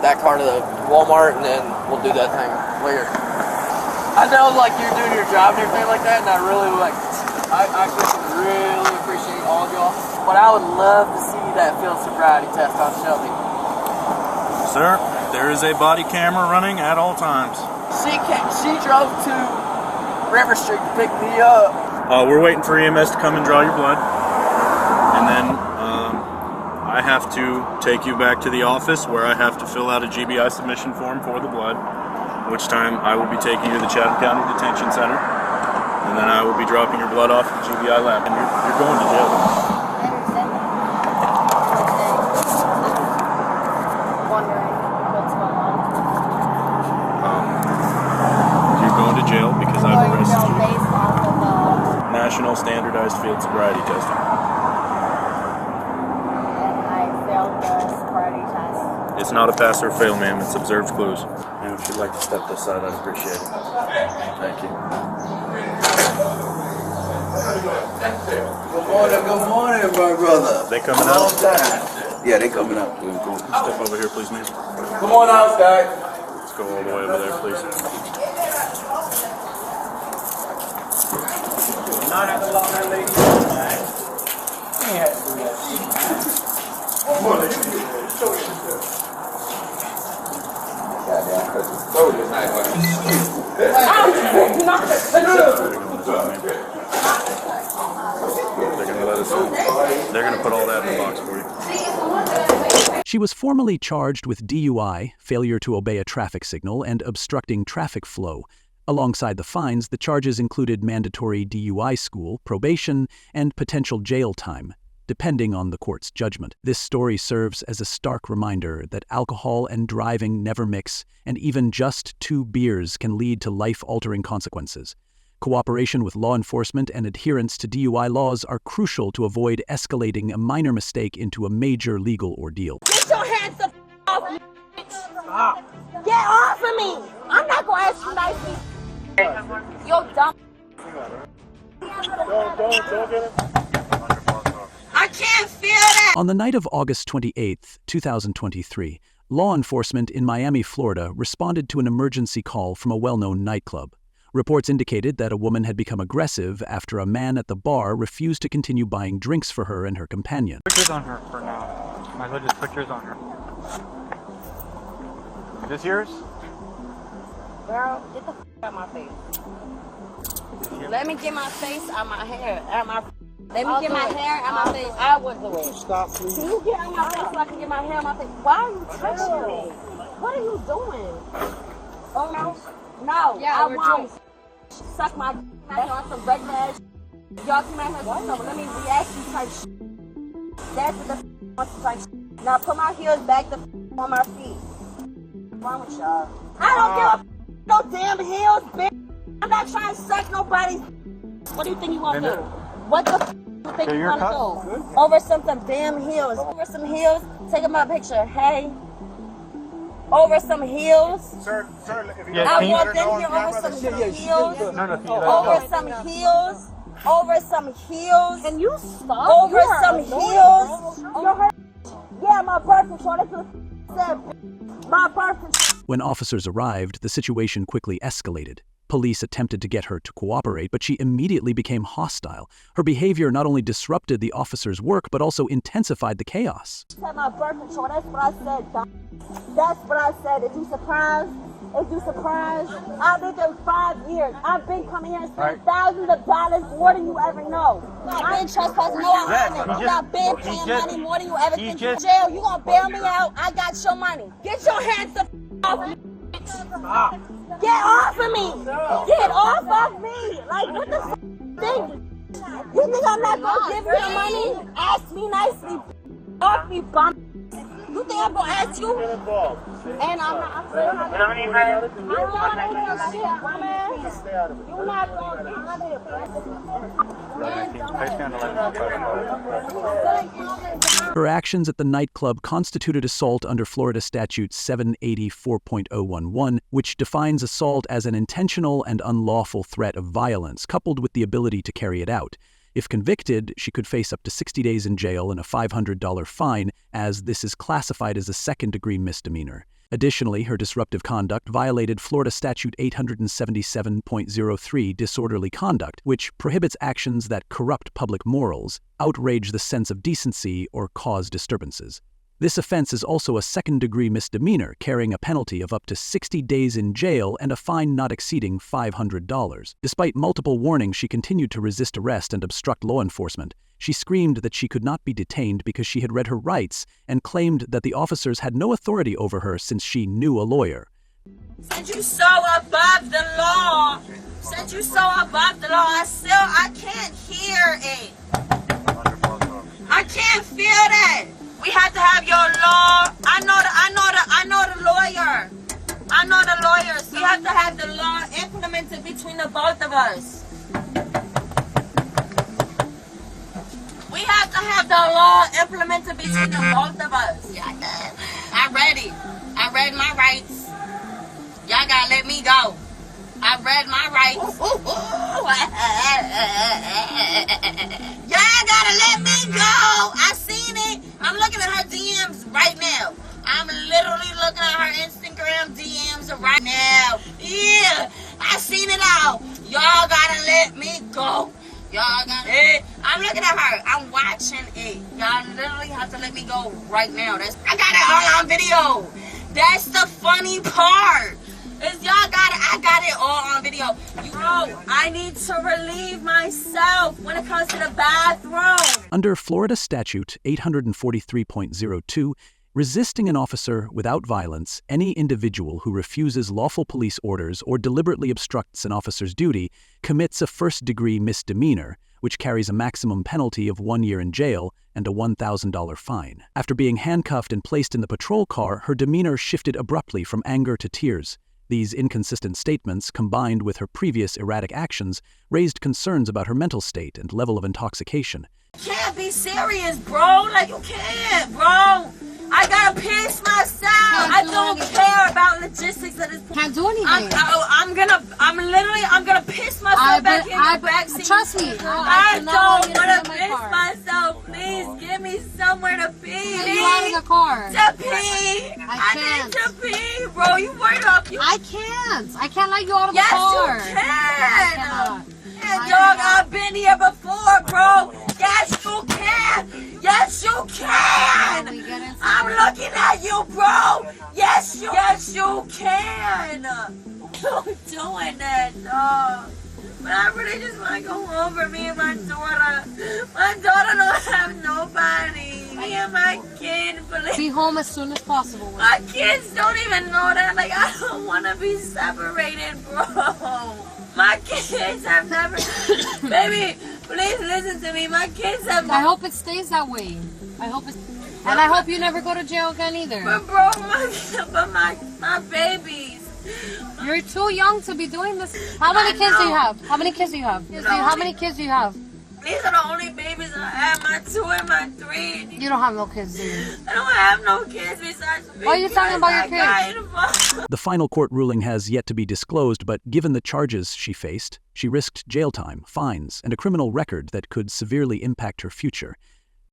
that car to the Walmart, and then we'll do that thing later. I know, like, you're doing your job and everything like that, and I really, I really appreciate all of y'all, but I would love to see that field sobriety test on Shelby. Sir, there is a body camera running at all times. She drove to River Street to pick me up. We're waiting for EMS to come and draw your blood, and then I have to take you back to the office where I have to fill out a GBI submission form for the blood, which time I will be taking you to the Chatham County Detention Center, and then I will be dropping your blood off at the GBI lab, and you're going to jail. You're going to jail because I've arrested you. National Standardized Field Sobriety Testing. It's not a pass or fail, ma'am. It's observed clues. And if you'd like to step this side, I'd appreciate it. Thank you. Good morning, my brother. They coming Long out? time. Yeah, they coming up. Step over here, please, ma'am. Come on outside. Let's go all the way over there, please. Not have to lock that lady. You ain't have to do that. Come on, show yourself. They're gonna put all that in the box for you. She was formally charged with DUI, failure to obey a traffic signal, and obstructing traffic flow. Alongside the fines, the charges included mandatory DUI school, probation, and potential jail time, depending on the court's judgment. This story serves as a stark reminder that alcohol and driving never mix, and even just 2 beers can lead to life-altering consequences. Cooperation with law enforcement and adherence to DUI laws are crucial to avoid escalating a minor mistake into a major legal ordeal. Get your hands the off me, bitch! Get off of me! I'm not gonna ask you nicely. Yo, dumb. Don't get it. I can't feel that! On the night of August 28, 2023, law enforcement in Miami, Florida, responded to an emergency call from a well-known nightclub. Reports indicated that a woman had become aggressive after a man at the bar refused to continue buying drinks for her and her companion. Put yours on her for now. Might as well just put yours on her. Is this yours? Girl, get the f out of my face. Let me get my face out my hair, out my. Let me get my hair out my face. I would do it. Stop, please. Can you get out my face so I can get my hair out my face? Why are you touching me? What are you doing? Oh no, no, yeah, I won't. Suck my back on some regular ass. Y'all come out here and let me react you type shit. That's what the wants to type shit. Now put my heels back the on my feet. What's wrong with y'all? I don't give a no damn heels, bitch. I'm not trying to suck nobody's. What do you think you want to do? What the you think you want to do? Over some damn heels. Over some heels. Take my picture. Hey. Over some heels. Sir, if you I walked in here over some heels. Over some heels. Over some heels. Can you stop? Over some heels. Yeah, my birth control. That's what said. My birth control. When officers arrived, the situation quickly escalated. Police attempted to get her to cooperate, but she immediately became hostile. Her behavior not only disrupted the officers' work, but also intensified the chaos. My birth control, that's what I said, Doc. That's what I said. Is you surprised? Is you surprised? I've been there 5 years. I've been coming here and spending thousands of dollars more than you ever know. I've been trespassing, no, I haven't. I've been paying money more than you ever think. In jail, you gonna bail me out? I got your money. Get your hands the off me. Get off of me! Get off of me! Like, what the thing? You think I'm not gonna give you the money? Ask me nicely. Off me, bum. You think I'm gonna ask you? And I'm not. I'm still not. You know what I mean? I'm not shit, my man. You're not gonna get out of here. Her actions at the nightclub constituted assault under Florida Statute 784.011, which defines assault as an intentional and unlawful threat of violence, coupled with the ability to carry it out. If convicted, she could face up to 60 days in jail and a $500 fine, as this is classified as a second-degree misdemeanor. Additionally, her disruptive conduct violated Florida Statute 877.03, disorderly conduct, which prohibits actions that corrupt public morals, outrage the sense of decency, or cause disturbances. This offense is also a second-degree misdemeanor, carrying a penalty of up to 60 days in jail and a fine not exceeding $500. Despite multiple warnings, she continued to resist arrest and obstruct law enforcement. She screamed that she could not be detained because she had read her rights and claimed that the officers had no authority over her since she knew a lawyer. Since you so above the law, I can't hear it. I can't feel that. We have to have your law. I know the lawyer. So we have to have the law implemented between the both of us. We have to have the law implemented between the both of us. I read it. I read my rights. Y'all gotta let me go. I read my rights. Y'all gotta let me go. I seen it. I'm looking at her DMs right now. I'm literally looking at her Instagram DMs right now. Yeah, I seen it all. Y'all gotta let me go. Y'all gotta. I'm looking at her. I'm watching it. Y'all literally have to let me go right now. I got it all on video. That's the funny part. Is y'all got it. I got it all on video. Bro, I need to relieve myself when it comes to the bathroom. Under Florida Statute 843.02, resisting an officer without violence, any individual who refuses lawful police orders or deliberately obstructs an officer's duty commits a first-degree misdemeanor, which carries a maximum penalty of 1 year in jail and a $1,000 fine. After being handcuffed and placed in the patrol car, her demeanor shifted abruptly from anger to tears. These inconsistent statements, combined with her previous erratic actions, raised concerns about her mental state and level of intoxication. You can't be serious, bro. Like, you can't, bro. I gotta piss myself. I don't care about logistics at this point. Can't do anything. I'm gonna piss myself back in the backseat. Trust me. I don't wanna piss myself. Please give me somewhere to pee. Get you out of the car. To pee. I need to pee, bro. You worried up. I can't let you out of the car. Yes, you can. And dog, I've been here before, bro. Yes, you can. Yes, you can. I'm looking at you, bro. Yes, you can. You're doing that, dog. But I really just want to go home for me and my daughter. My daughter don't have nobody. Me and my kid, please. Be home as soon as possible. My kids don't even know that. Like, I don't want to be separated, bro. My kids have never... Baby, please listen to me. My kids have... I hope it stays that way. I hope it's... And I hope you never go to jail again either. But bro, my babies. You're too young to be doing this. How many kids do you have? How many kids do you have? How many kids do you have? These are the only babies I have, my 2 and my 3. You don't have no kids, do you? I don't have no kids besides me. Why are you talking about your kids? The final court ruling has yet to be disclosed, but given the charges she faced, she risked jail time, fines, and a criminal record that could severely impact her future.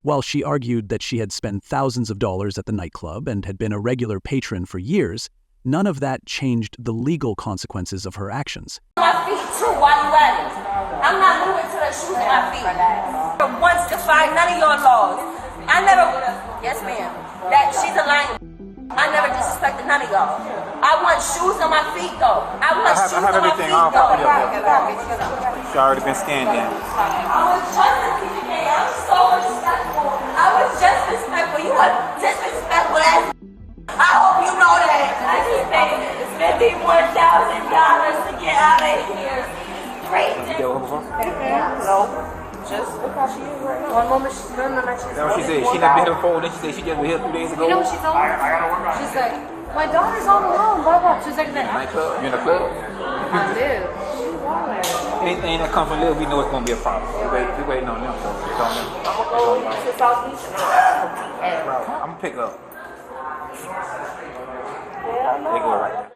While she argued that she had spent thousands of dollars at the nightclub and had been a regular patron for years, none of that changed the legal consequences of her actions. My feet too, while you at it. I'm not moving to the shoes on my feet. Once defied none of your laws. I never, yes ma'am, that she's a liar. I never disrespected none of y'all. I want shoes on my feet though. I have everything off. She's already been scanned in. I was just a PK. I'm so respectful. I was just respectful. You were disrespectful as I hope you know that. I just paid $51,000 to get out of here. Great. Did you deal with her before? No. So Just look how she is right now. One moment she's good, and the next she's That's what she said. She not been here before. Then she said she just been here 2 days ago. You know what she told me? She's like, my daughter's all alone, blah, blah. She's like, You in the club? I live. Anything that comes from Liv, we know it's gonna be a problem. We waiting on them. So it's on them. I'm gonna go to Southeast. I'm gonna pick up. They go right there.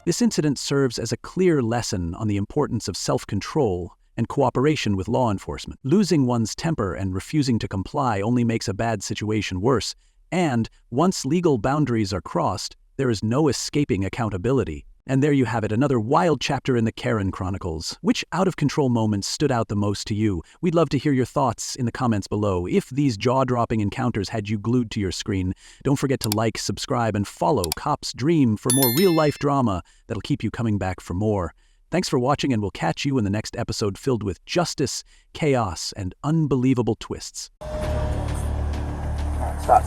This incident serves as a clear lesson on the importance of self-control and cooperation with law enforcement. Losing one's temper and refusing to comply only makes a bad situation worse, and once legal boundaries are crossed, there is no escaping accountability. And there you have it, another wild chapter in the Karen Chronicles. Which out-of-control moments stood out the most to you? We'd love to hear your thoughts in the comments below. If these jaw-dropping encounters had you glued to your screen, don't forget to like, subscribe, and follow Cops Dream for more real-life drama that'll keep you coming back for more. Thanks for watching, and we'll catch you in the next episode filled with justice, chaos, and unbelievable twists. Stop.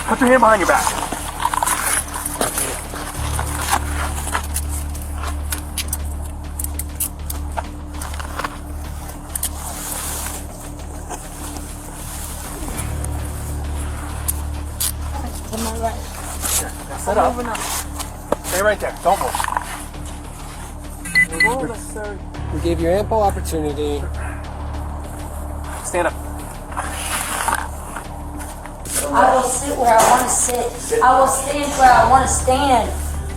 Put your hand behind your back. To my right. Sit up. Stay right there. Don't move. Sir. We gave you ample opportunity. Stand up. I will sit where I want to sit. I will stand where I want to stand.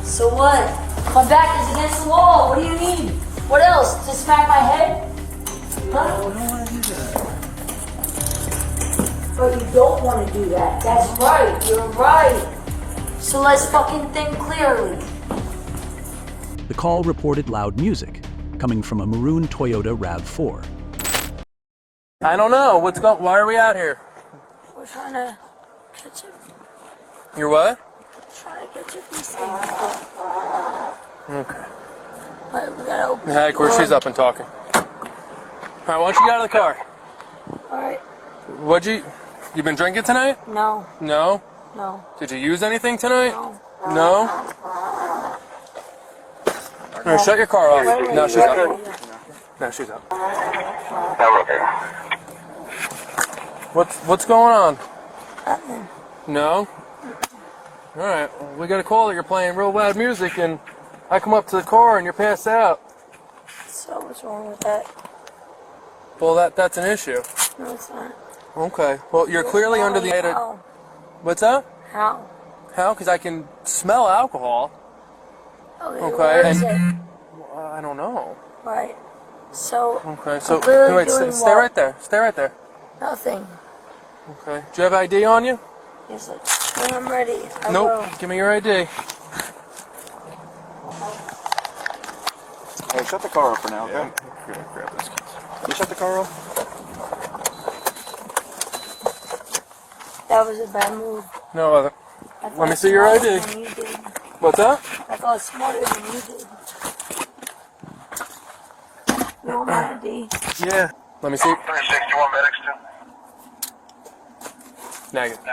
So what? My back is against the wall. What do you need? What else? To smack my head? Huh? I don't want to do that. But you don't want to do that. That's right. You're right. So let's fucking think clearly. The call reported loud music, coming from a maroon Toyota RAV4. I don't know. Why are we out here? We're trying to catch it. You're what? Trying to catch it. Okay. Alright, we gotta open Yeah, of course she's up and talking. Alright, why don't you get out of the car? Alright. You been drinking tonight? No. No? No. Did you use anything tonight? No. No? Alright, shut your car off. No, she's up. No, she's up. What's going on? Nothing. No? Alright, well, we got a call that you're playing real loud music and I come up to the car and you're passed out. So what's wrong with that? Well, that's an issue. No, it's not. Okay. Well, you're clearly under the... How? What's that? How? How? Because I can smell alcohol. Okay. Okay. Where is it? I don't know. Right. So. Okay. So clearly wait, stay right there. Stay right there. Nothing. Okay. Do you have ID on you? Yes, when I'm ready. Nope. Give me your ID. Hey, shut the car off for now, okay? Yeah, grab those keys. You shut the car off? That was a bad move. No other. Let me see your ID. You did. What's that? I thought smarter than you did. You want my ID? Yeah. Let me see. 361 medics too. Negative.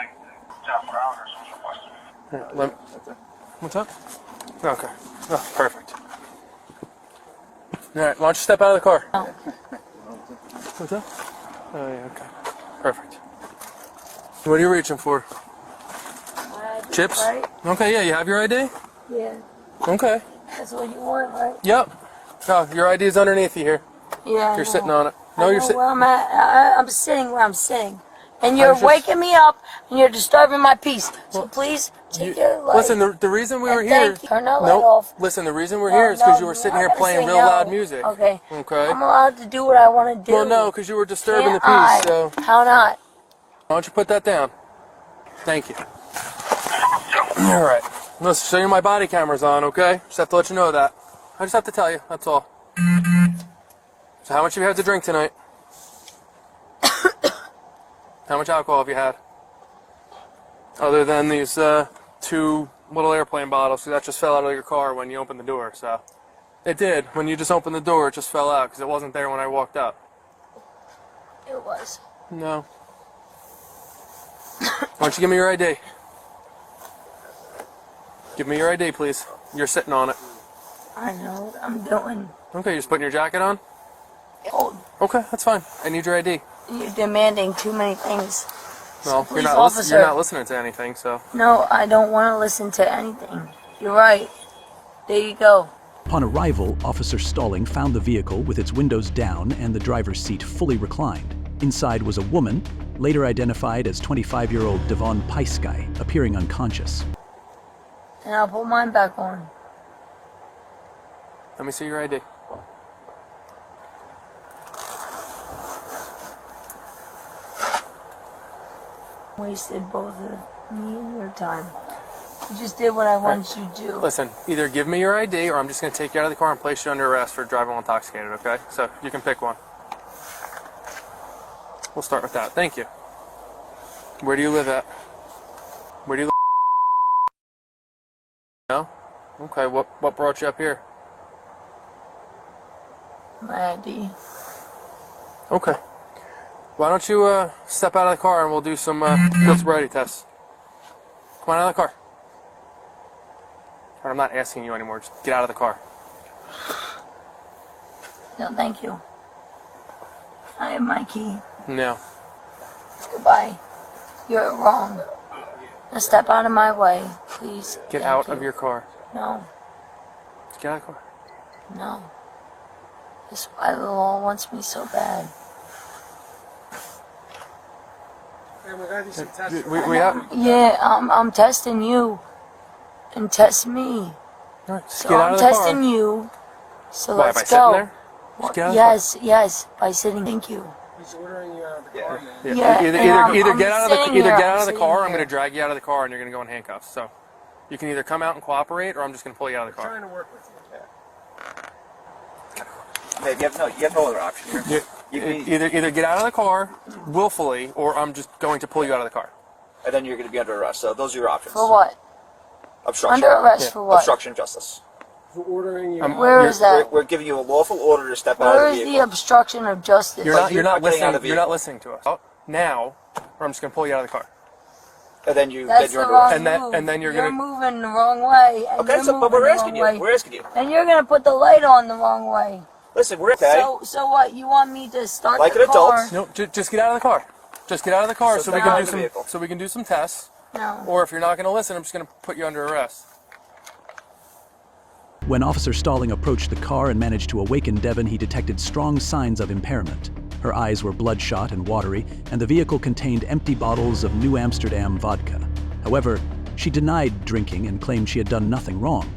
What's up? Okay. Oh, perfect. All right. Why don't you step out of the car? No. What's up? Oh yeah. Okay. Perfect. What are you reaching for? Chips? Right? Okay. Yeah. You have your ID? Yeah. Okay. That's what you want, right? Yep. Oh, your ID is underneath you here. Yeah. You're sitting on it. No, you're sitting. Where I'm at. I'm sitting where I'm sitting. And you're waking me up and you're disturbing my peace. So please take your life. Listen, the reason we were here. Turn that light off. Listen, the reason we're here is because you were sitting here playing real loud music. Okay. Okay. I'm allowed to do what I want to do. Well, no, because you were disturbing the peace. Can't I? So How not? why don't you put that down? Thank you. All right. Listen, show you my body camera's on, okay? Just have to let you know that. I just have to tell you. That's all. So how much have you had to drink tonight? How much alcohol have you had? Other than these 2 little airplane bottles, that just fell out of your car when you opened the door, so. It did. When you just opened the door, it just fell out because it wasn't there when I walked up. It was. No. Why don't you give me your ID? Give me your ID, please. You're sitting on it. I know what I'm doing. Okay, you're just putting your jacket on? Hold. Okay, that's fine. I need your ID. You're demanding too many things. Well, Police you're officer. not listening to anything, so. No, I don't want to listen to anything. You're right. There you go. Upon arrival, Officer Stalling found the vehicle with its windows down and the driver's seat fully reclined. Inside was a woman, later identified as 25-year-old Devon Paiskai, appearing unconscious. And I'll put mine back on. Let me see your ID. Wasted both of me and your time. You just did what I wanted you to do. Listen, either give me your ID or I'm just going to take you out of the car and place you under arrest for driving while intoxicated, okay? So you can pick one. We'll start with that. Thank you. Where do you live at? Where do you live? No? Okay, what brought you up here? My ID. Okay. Why don't you step out of the car and we'll do some field sobriety tests. Come on out of the car. I'm not asking you anymore. Just get out of the car. No, thank you. I have my key. No. Goodbye. You're wrong. Now step out of my way, please. Get out of your car. No. Get out of the car. No. That's why the law wants me so bad. Yeah, I'm testing you. And test me. Right, just so get out I'm of the testing car. you. So Why, let's by go. sitting there? Just get out of the Yes, yes, by sitting. Thank you. He's ordering you out of the car. Yeah. Yeah, Either I'm get out of the sitting either here, get I'm out of the sitting car. Or I'm here. going to drag you out of the car, and you're going to go in handcuffs. So you can either come out and cooperate, or I'm just going to pull you out of the car. Trying to work with you. Hey, you have no other option here. Either get out of the car willfully, or I'm just going to pull you out of the car. And then you're going to be under arrest. So those are your options. For what? Obstruction. Under arrest for what? Obstruction of justice. For ordering you. Where is that? We're giving you a lawful order to step out Where of the is vehicle. the obstruction of justice? You're not getting out of listening. the You're not vehicle. listening to us now, or I'm just going to pull you out of the car. And then you're That's the under wrong arrest. move. then you're You're gonna. moving the wrong way. And Okay, you're so but moving we're the asking wrong you. way. We're asking you. And you're gonna put the light on the wrong way. Listen, we're okay. So what? You want me to start Like the an adult. car? No, just get out of the car. Just get out of the car So so we step can out do of the some. vehicle. So we can do some tests. No. Or if you're not going to listen, I'm just going to put you under arrest. When Officer Stalling approached the car and managed to awaken Devon, he detected strong signs of impairment. Her eyes were bloodshot and watery, and the vehicle contained empty bottles of New Amsterdam vodka. However, she denied drinking and claimed she had done nothing wrong.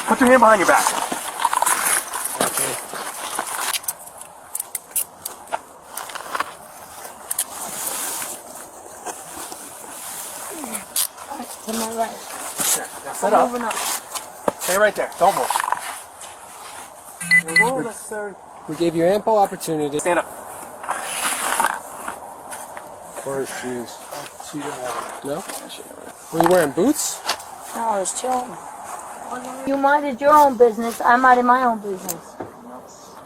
Put your hand behind your back. To my right. Sit up. Moving up. Stay right there. Don't move. We gave you ample opportunity. Stand up. Where's shoes? She didn't have it. No? Were you wearing boots? No, I was chilling. You minded your own business. I minded my own business.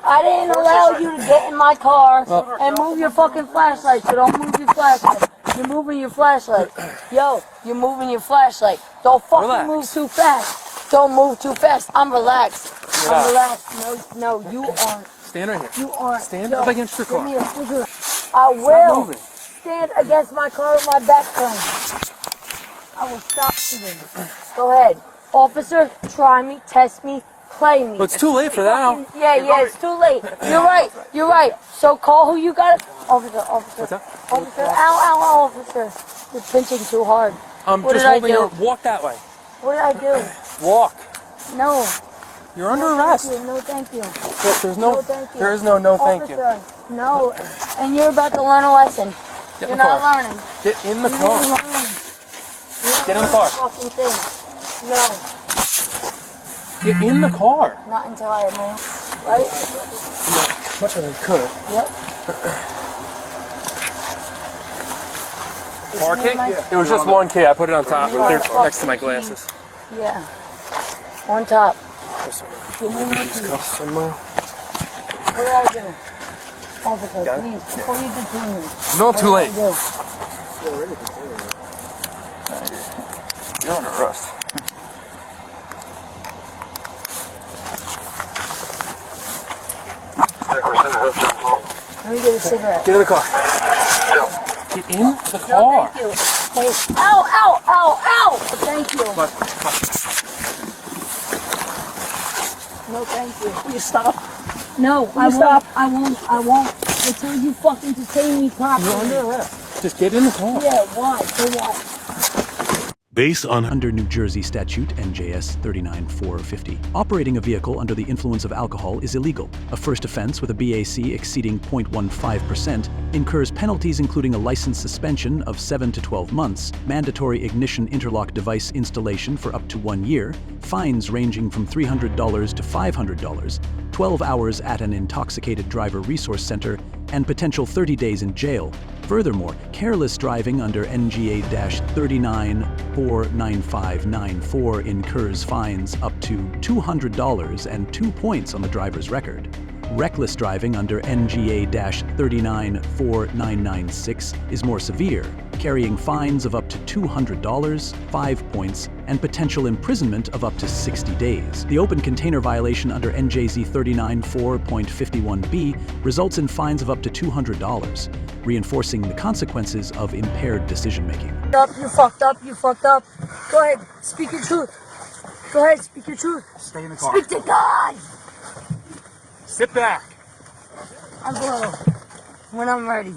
I didn't allow you to get in my car and move your fucking flashlight, so don't move your flashlight. You're moving your flashlight. Yo, you're moving your flashlight. Don't fucking move too fast. Don't move too fast. I'm relaxed. I'm relaxed. No, you aren't. Stand right here. You aren't. Stand up against your car. Give me a cigarette. I will stand against my car with my back turned. I will stop moving. Go ahead. Officer, try me, test me, play me. Well, it's too late for that now. Yeah, it's too late. You're right. So call who you got. Officer. What's that? Officer, ow, officer. You're pinching too hard. I'm What just did I holding do? your. Walk that way. What did I do? Walk. No. You're under arrest. No, thank you. There's no. Thank you. There is no thank you. Officer, no. And you're about to learn a lesson. Get You're in the not car. learning. Get in the You're car. not learning. Get in the car. Fucking thing. No. Get in the car. Not until I move. Right? Much as I could. Yep. Car key? It was just one key. I put it on top. They're next to my glasses. Yeah. On top. Give me my keys. What did I do? Officer, please, before you detain me. No, too late. What did I do? You're under arrest. Let me get a cigarette. Get in the car. Get in the car. Thank you. Hey, ow, ow, ow, ow! Thank you. No, thank you. Will you stop? No, I won't. Stop. I won't. Until you fucking detain me properly. You're under arrest. Just get in the car. Yeah, why? So what? Based on under New Jersey statute NJS 39450, operating a vehicle under the influence of alcohol is illegal. A first offense with a BAC exceeding 0.15% incurs penalties including a license suspension of 7 to 12 months, mandatory ignition interlock device installation for up to 1 year, fines ranging from $300 to $500, 12 hours at an intoxicated driver resource center, and potential 30 days in jail. Furthermore, careless driving under NGA-3949594 incurs fines up to $200 and 2 points on the driver's record. Reckless driving under NGA-3949996 is more severe, carrying fines of up to $200, 5 points, and potential imprisonment of up to 60 days. The open container violation under NJZ 394.51b results in fines of up to $200, reinforcing the consequences of impaired decision-making. You fucked up. You fucked up. Go ahead. Speak your truth. Go ahead. Speak your truth. Stay in the car. Speak to God. Sit back. I will. When I'm ready.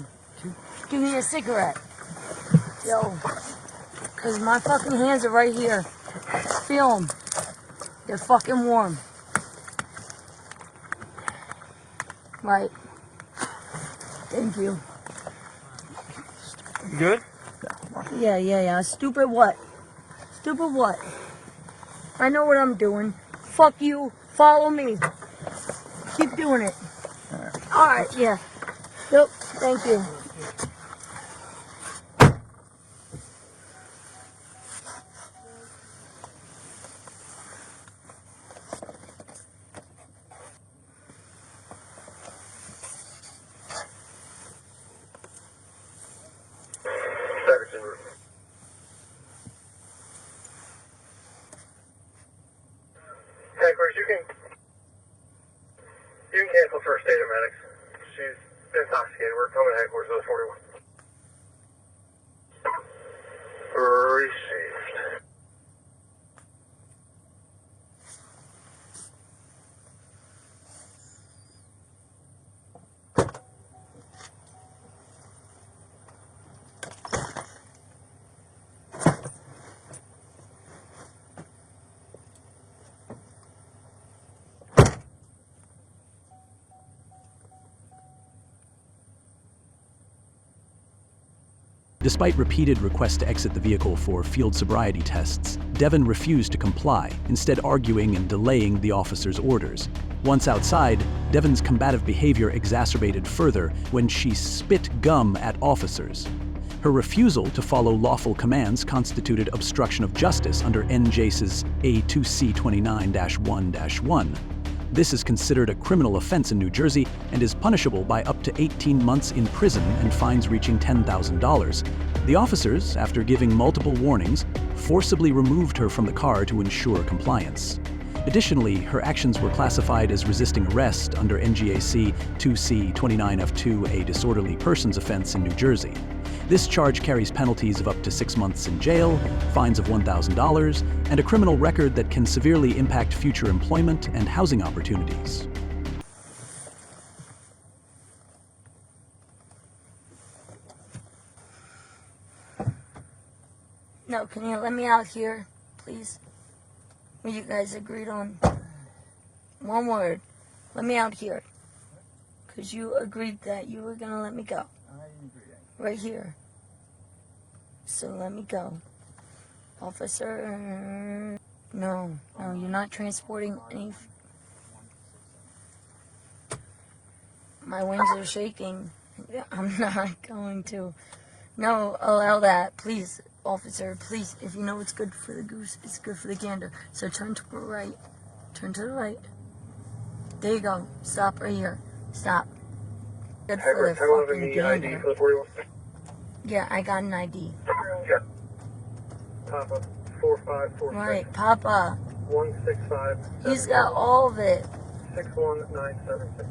Give me a cigarette. Yo. Because my fucking hands are right here. Feel them. They're fucking warm. Right. Thank you. You good? Yeah. Stupid what? Stupid what? I know what I'm doing. Fuck you. Follow me. Keep doing it. Alright, yeah. Yep, thank you. Headquarters, you can cancel first aid of medics. She's intoxicated. We're coming to headquarters of 41. Received. Despite repeated requests to exit the vehicle for field sobriety tests, Devon refused to comply, instead arguing and delaying the officer's orders. Once outside, Devon's combative behavior exacerbated further when she spit gum at officers. Her refusal to follow lawful commands constituted obstruction of justice under NJS's A2C29-1-1. This is considered a criminal offense in New Jersey and is punishable by up to 18 months in prison and fines reaching $10,000. The officers, after giving multiple warnings, forcibly removed her from the car to ensure compliance. Additionally, her actions were classified as resisting arrest under NJC 2C29F2, a disorderly persons offense in New Jersey. This charge carries penalties of up to 6 months in jail, fines of $1,000, and a criminal record that can severely impact future employment and housing opportunities. No, can you let me out here, please? What you guys agreed on? One word. Let me out here. Because you agreed that you were going to let me go. Right here. So let me go. Officer. No, you're not transporting any. My wings are shaking. I'm not going to. No, allow that. Please, officer, please. If you know it's good for the goose, it's good for the gander. So turn to the right. Turn to the right. There you go. Stop right here. Stop. Good for the fucking gander. Yeah, I got an ID. Yeah. Papa. 4546. Right, Papa. 165. He's got all of it. 61976.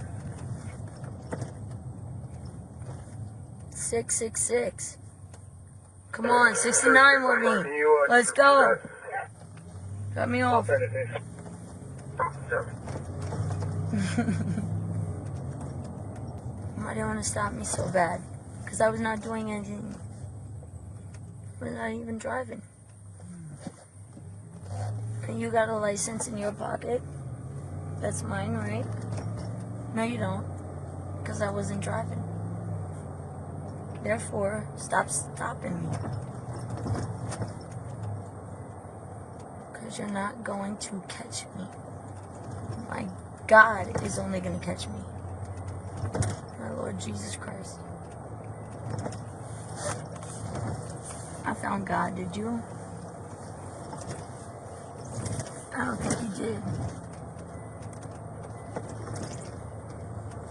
666. Come on, 69 with me. Let's go. Cut me off. Why do you want to stop me so bad? Because I was not doing anything. I was not even driving. And you got a license in your pocket? That's mine, right? No, you don't. Because I wasn't driving. Therefore, stop stopping me. Because you're not going to catch me. My God is only going to catch me. My Lord Jesus Christ. I found God, did you? I don't think you did.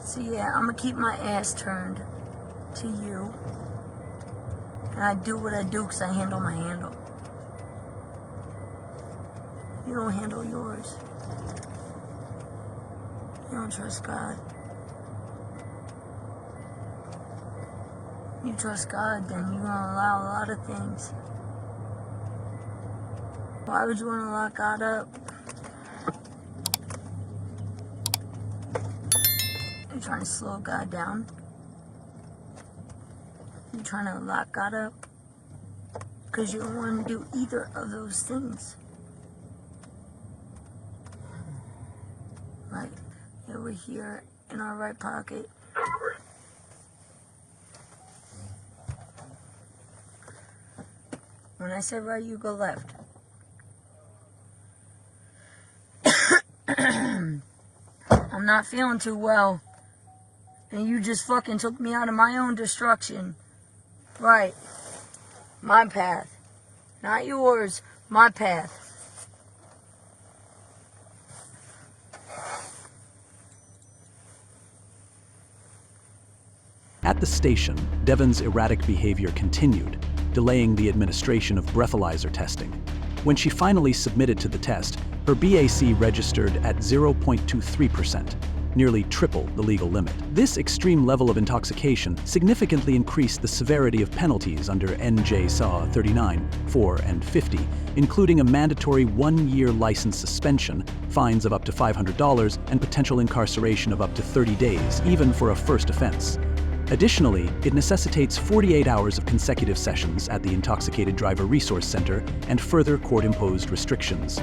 So yeah, I'm going to keep my ass turned to you. And I do what I do because I handle my handle. You don't handle yours. You don't trust God. You trust God, then you're going to allow a lot of things. Why would you want to lock God up? You're trying to slow God down. You're trying to lock God up. Because you don't want to do either of those things. Right. Yeah, we're here in our right pocket. When I said right, you go left. I'm not feeling too well. And you just fucking took me out of my own destruction. Right. My path. Not yours. My path. At the station, Devon's erratic behavior continued, delaying the administration of breathalyzer testing. When she finally submitted to the test, her BAC registered at 0.23%, nearly triple the legal limit. This extreme level of intoxication significantly increased the severity of penalties under NJ SAW 39, 4, and 50, including a mandatory 1-year license suspension, fines of up to $500, and potential incarceration of up to 30 days, even for a first offense. Additionally, it necessitates 48 hours of consecutive sessions at the Intoxicated Driver Resource Center and further court-imposed restrictions.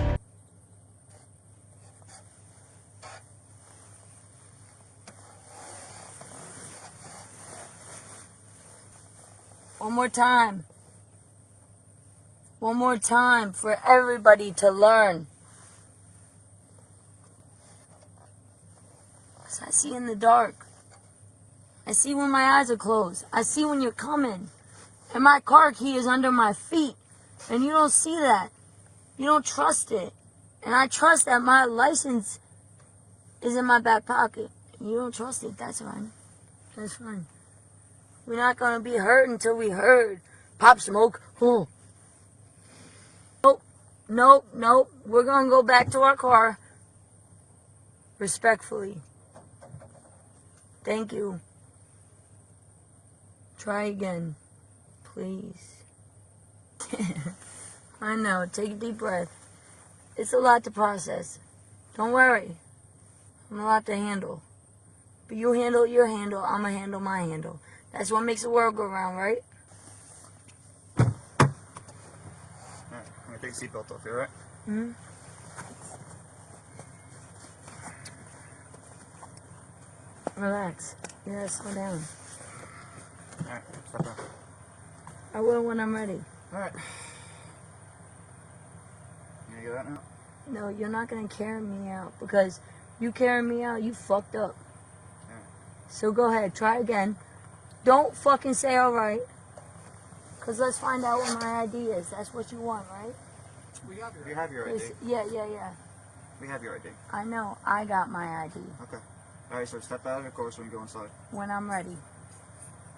One more time. One more time for everybody to learn. Because I see in the dark. I see when my eyes are closed. I see when you're coming. And my car key is under my feet. And you don't see that. You don't trust it. And I trust that my license is in my back pocket. You don't trust it. That's fine. That's fine. We're not going to be hurt until we heard. Pop Smoke. Oh. Nope. Nope. Nope. We're going to go back to our car. Respectfully. Thank you. Try again. Please. I know. Take a deep breath. It's a lot to process. Don't worry. I'm a lot to handle. But you handle your handle. I'm going to handle my handle. That's what makes the world go round, right? Alright, I'm going to take the seatbelt off, you alright? Mm-hmm. Relax. You gotta slow down. Alright, stop down. I will when I'm ready. Alright. You gonna get out now? No, you're not gonna carry me out because you carry me out, you fucked up. Yeah. So go ahead, try again. Don't fucking say alright. Because let's find out what my ID is. That's what you want, right? We have your ID. Yeah. We have your ID. I know. I got my ID. Okay. Alright, so step out of the course when you go inside. When I'm ready.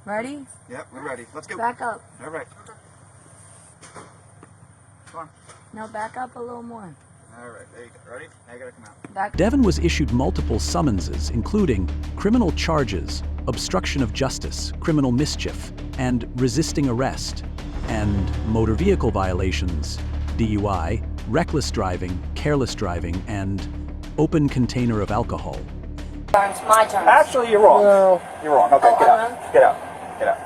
Ready? Yep, we're ready. Let's go. Back up. Alright. Come on. No, back up a little more. All right, there you go. Ready? Now you gotta come out. Back. Devin was issued multiple summonses, including criminal charges, obstruction of justice, criminal mischief, and resisting arrest, and motor vehicle violations, DUI, reckless driving, careless driving, and open container of alcohol. It's my turn. Actually, you're wrong. No. You're wrong. Okay, get out. Get out. Get out.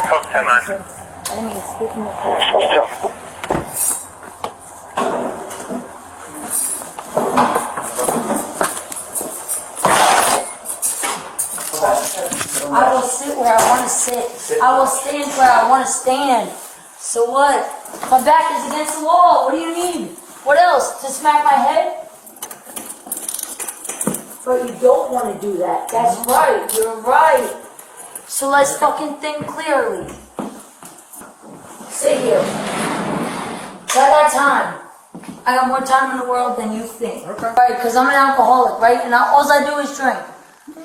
Code 10-9. I didn't even speak in the car. I will sit where I want to sit. I will stand where I want to stand. So what? My back is against the wall. What do you need? What else? To smack my head? But you don't want to do that. That's right. You're right. So let's fucking think clearly. Sit here. I got time. I got more time in the world than you think. Okay. Right? Because I'm an alcoholic, right? And all I do is drink.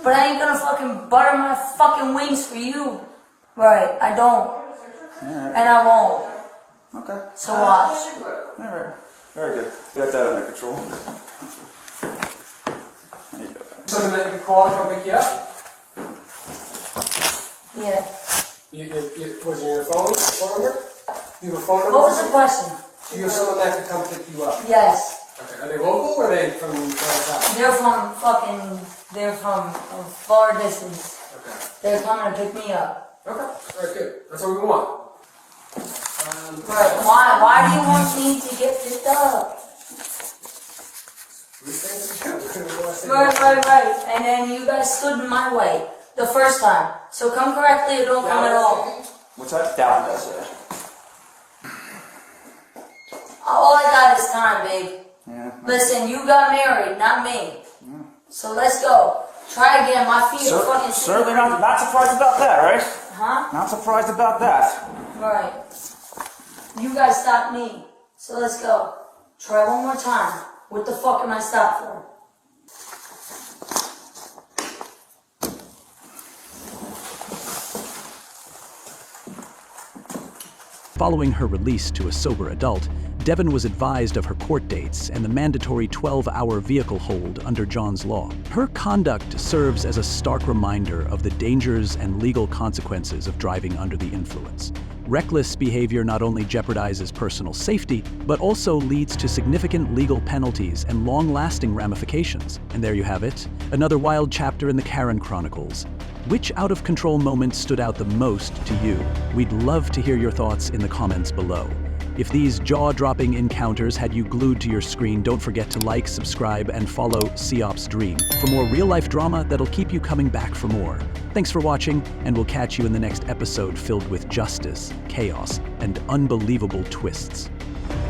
But I ain't gonna fucking butter my fucking wings for you. Right, I don't. Right. And I won't. Okay. So watch. Alright. Very good. You got that under control. There you go. Something that you can call and come pick you up? Yeah. Was it your phone number? You have a phone number? What was the question? Do you have someone that can come pick you up? Yes. Okay. Are they local or are they from downtown? They're from a far distance. Okay. They're coming to pick me up. Okay. Alright, good. That's what we want. Right. Why do you want me to get picked up? Right. And then you guys stood in my way the first time. So come correctly or don't come at all. What's that? Down, that's it. All I got is time, babe. Yeah. Listen, you got married, not me. So let's go. Try again. My feet are fucking Certainly not surprised about that, right? Huh? Not surprised about that. Right. You guys stopped me. So let's go. Try one more time. What the fuck am I stopped for? Following her release to a sober adult, Devin was advised of her court dates and the mandatory 12-hour vehicle hold under John's law. Her conduct serves as a stark reminder of the dangers and legal consequences of driving under the influence. Reckless behavior not only jeopardizes personal safety, but also leads to significant legal penalties and long-lasting ramifications. And there you have it, another wild chapter in the Karen Chronicles. Which out-of-control moment stood out the most to you? We'd love to hear your thoughts in the comments below. If these jaw-dropping encounters had you glued to your screen, don't forget to like, subscribe, and follow COP's Dream for more real-life drama that'll keep you coming back for more. Thanks for watching, and we'll catch you in the next episode filled with justice, chaos, and unbelievable twists.